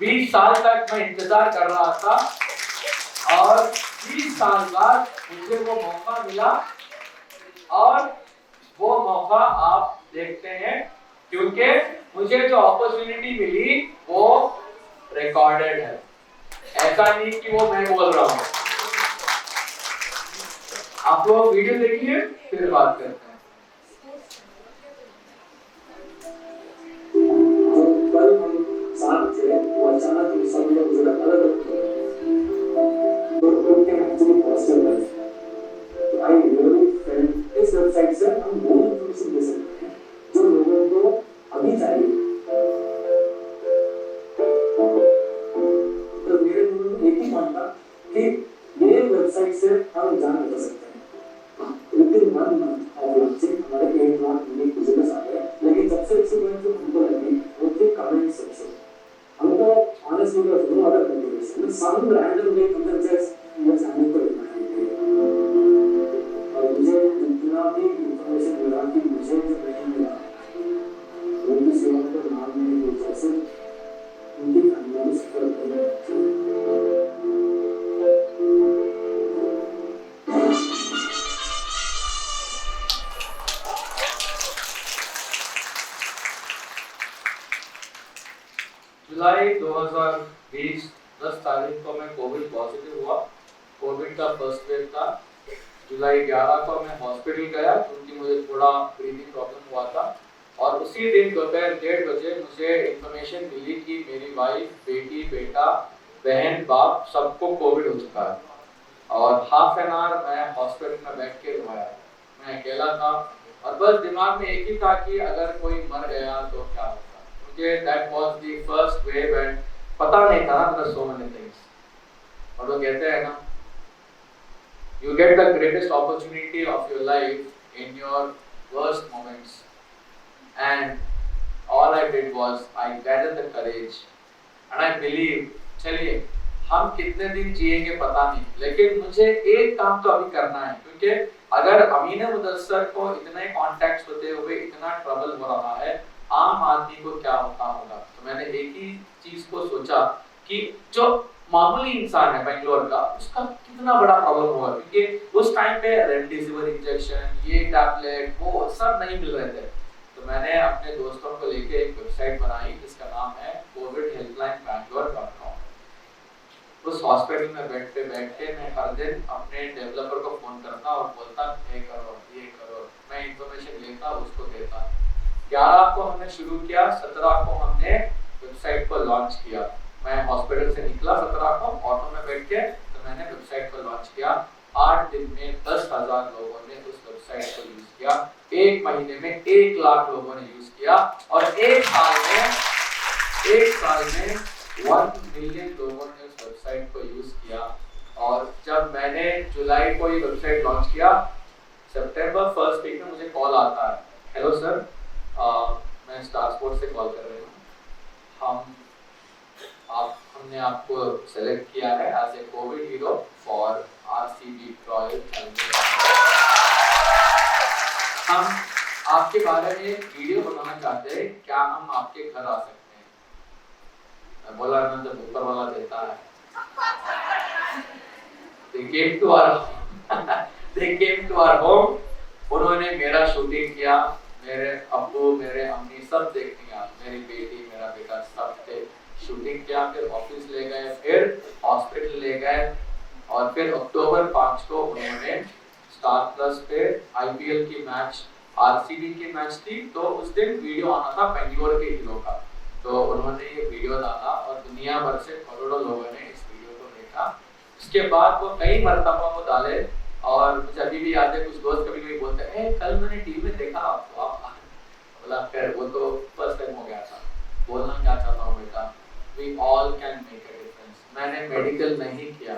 A: 20 साल तक मैं इंतजार कर रहा था और 20 साल बाद मुझे वो मौका मिला, और वो मौका आप देखते हैं क्योंकि मुझे जो अपॉर्चुनिटी मिली वो रिकॉर्डेड है. ऐसा नहीं कि वो मैं बोल रहा हूँ. आप लोग वीडियो देखिए फिर बात करते हैं. कल हम साथ थे, वो अचानक सब लोग जरा अलग अलग तो उनके एक्चुअली पॉसिबल है. तो आई रियली फेल्ट इस वेबसाइट से हम वो इन्फॉर्मेशन दे सकते हैं जो लोगों को अभी चाहिए. कि ये वेबसाइट से हम जान बचा सकते हैं. विदिन 1 मंथ ऑफ लॉन्चिंग हमारे 8 lakh unique visitors
B: pursuit of no other motivation. Some random day comes just yes, I'm equal to और मुझे जितना भी इंफॉर्मेशन मिला कि मुझे जो नहीं मिला वो किसी और को नाम नहीं दे जैसे उनकी फैमिली में सफर नहीं
A: जुलाई 2020 10 तारीख को मैं कोविड पॉजिटिव हुआ। कोविड का फर्स्ट वेव था। जुलाई 11 को मैं हॉस्पिटल गया क्योंकि मुझे थोड़ा ब्रीदिंग प्रॉब्लम हुआ था और उसी दिन दोपहर 1:30 बजे मुझे इन्फॉर्मेशन मिली कि मेरी वाइफ, बेटी, बेटा, बहन, बाप सबको कोविड हो चुका है। और हाफ एन आवर मैं हॉस्पिटल में बैठ के रोया। मैं अकेला था और बस दिमाग में एक ही था कि अगर कोई मर गया तो क्या होगा। मुझे that was the first wave and पता नहीं था ना सो मेनी थिंग्स। और वो कहते हैं ना, you get the greatest opportunity of your life in your worst moments, and all I did was I gathered the courage and I believe चलिए हम कितने दिन जिएंगे पता नहीं, लेकिन मुझे एक काम तो अभी करना है क्योंकि अगर अमीन मुदस्सर को इतने कॉन्टैक्ट्स होते हुए इतना ट्रबल हो रहा है, आम आदमी को क्या होता होगा। तो मैंने एक ही चीज को सोचा कि जो मामूली इंसान है बेंगलोर का, उसका कितना बड़ा प्रॉब्लम होगा क्योंकि उस टाइम पे रेमडेसिविर इंजेक्शन, ये टैबलेट, वो सब नहीं मिल रहे थे। तो मैंने अपने दोस्तों को लेके एक वेबसाइट बनाई जिसका नाम है covidhelplinebangaloreCom। उस हॉस्पिटल में बैठ के मैं हर दिन अपने डेवलपर को फोन करता और बोलता ये करो, ये करो। मैं इंफॉर्मेशन लेता, उसको देता। 11 को हमने शुरू किया, 17 को हमने वेबसाइट को लॉन्च किया। मैं हॉस्पिटल से निकला 17 को ऑटो में बैठ के, तो मैंने वेबसाइट को लॉन्च किया। 8 दिन में 10,000 लोगों ने उस वेबसाइट को यूज किया। 1 महीने में 1 लाख लोगों ने यूज किया और एक साल में 1 मिलियन लोगों ने उस वेबसाइट को यूज किया। और जब मैंने जुलाई को ये वेबसाइट लॉन्च किया, सितंबर फर्स्ट वीक में मुझे कॉल आता है, हेलो सर, मैं स्टार स्पोर्ट्स से कॉल कर रही हूँ। हमने आपको सेलेक्ट किया है as a Covid hero for RCB Royal Challengers. हम आपके बारे में वीडियो बनाना चाहते हैं, क्या हम आपके घर आ सकते हैं? मैं बोला ना, जब ऊपर वाला देता है। They came to our home। उन्होंने मेरा शूटिंग किया, मेरे अब्बू, मेरे अम्मी सब देखने आए, मेरी बेटी, मेरा बेटा सब थे। शूटिंग किया, फिर ऑफिस ले गए, फिर हॉस्पिटल ले गए और फिर अक्टूबर 5 को उन्होंने स्टार प्लस पे आईपीएल की मैच, आरसीबी की मैच थी, तो उस दिन वीडियो आना था बेंगलोर के हीरो का। तो उन्होंने ये वीडियो डाला और दुनिया भर से करोड़ों लोगों ने इस वीडियो को देखा। उसके बाद वो कई मरतबा वो डाले और मुझे अभी भी याद है, कुछ दोस्त कभी कभी बोलते हैं कल मैंने टीवी में देखा आपको, आप बोला फिर वो तो फर्स्ट टाइम हो गया था। बोलना क्या चाहता हूँ बेटा, we all can make a difference। मैंने मेडिकल नहीं किया,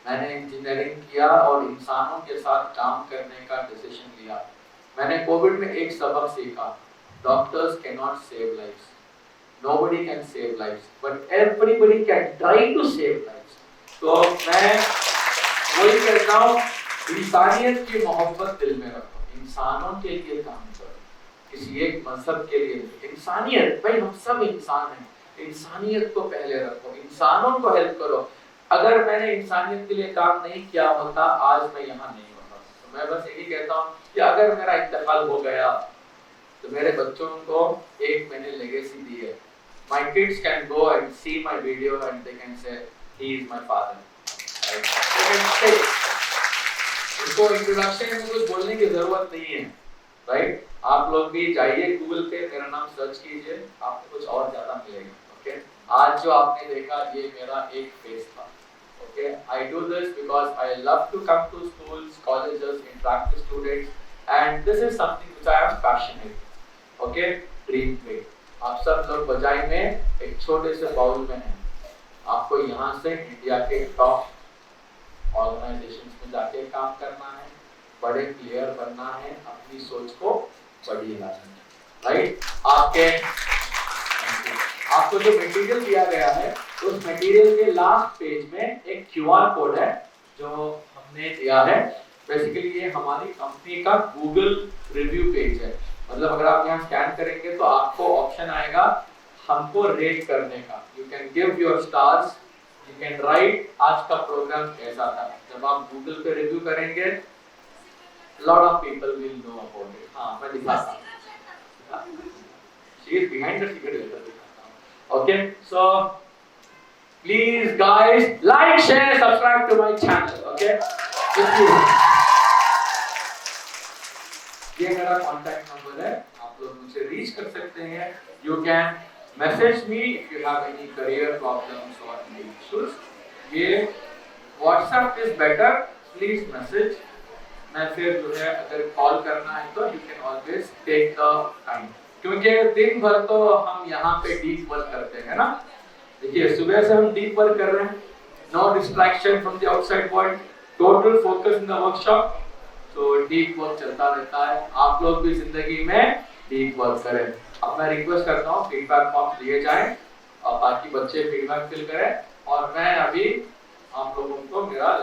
A: मैंने इंजीनियरिंग किया और इंसानों के साथ काम करने का डिसीजन लिया। मैंने कोविड में एक सबक सीखा, doctors can not save lives, nobody can save lives, but everybody can try to save lives। तो मैं वही कहता हूँ, इंसानियत की मोहब्बत दिल में रखो, इंसानों के लिए काम करो, किसी एक मजहब के लिए नहीं। इंसानियत, भाई हम सब इंसान हैं, इंसानियत को पहले रखो, इंसानों को हेल्प करो। अगर मैंने इंसानियत के लिए काम नहीं किया होता, आज मैं यहाँ नहीं होता। तो मैं बस यही कहता हूँ कि अगर मेरा इंतकाल हो गया तो मेरे बच्चों को एक मैंने लेगेसी दी है। My kids can go and see my video and they can say he is my father। They can say, उनको इंट्रोडक्शन में कुछ बोलने की जरूरत नहीं है, राइट? आप लोग भी जाइए गूगल पे, मेरा नाम सर्च कीजिए, आपको कुछ और ज्यादा मिलेगा। ओके, आज जो आपने देखा ये मेरा एक फेस था। Okay, I do this because I love to come to schools, colleges, interact with students, and this is something which I am passionate। Okay, dream पे आप सब लोग बजाई में एक छोटे से बाउल में हैं, आपको यहाँ से इंडिया के टॉप ऑर्गेनाइजेशंस में जाके काम करना है, बड़े प्लेयर बनना है, अपनी सोच को बड़ी लाना है, राइट? आपको जो मटेरियल दिया गया है उस मटेरियल के लास्ट पेज में एक क्यूआर कोड है जो हमने दिया है। बेसिकली ये हमारी कंपनी का गूगल रिव्यू पेज है। मतलब अगर आप यहाँ स्कैन करेंगे तो आपको ऑप्शन आएगा हमको रेट करने का। You can give your stars, you can write आज का प्रोग्राम कैसा था। जब आप गूगल पे रिव्यू करेंगे lot of people will know about it. हाँ मैं दिखाता हूँ। She is behind the secret letter दिखाता हूँ। Okay, so please guys like, share, subscribe to my channel. Okay, ये मेरा कॉन्टैक्ट नंबर है, आप लोग मुझे रीच कर सकते हैं। You can message me if you have any career problems or any issues. ये WhatsApp is better, please message. मैं फिर जो है अगर कॉल करना है तो you can always take the time, क्योंकि दिन भर तो हम यहाँ पे डीप वर्क करते हैं ना। देखिए सुबह से हम डीप वर्क कर रहे हैं, no distraction from the outside world, total focus in the workshop. तो डीप वर्क चलता रहता है। आप लोग भी जिंदगी में डीप वर्क करें। अब मैं रिक्वेस्ट करता हूँ फीडबैक फॉर्म दिए जाएं और बाकी बच्चे फीडबैक फिल करें और मैं अभी आप लोगों को मेरा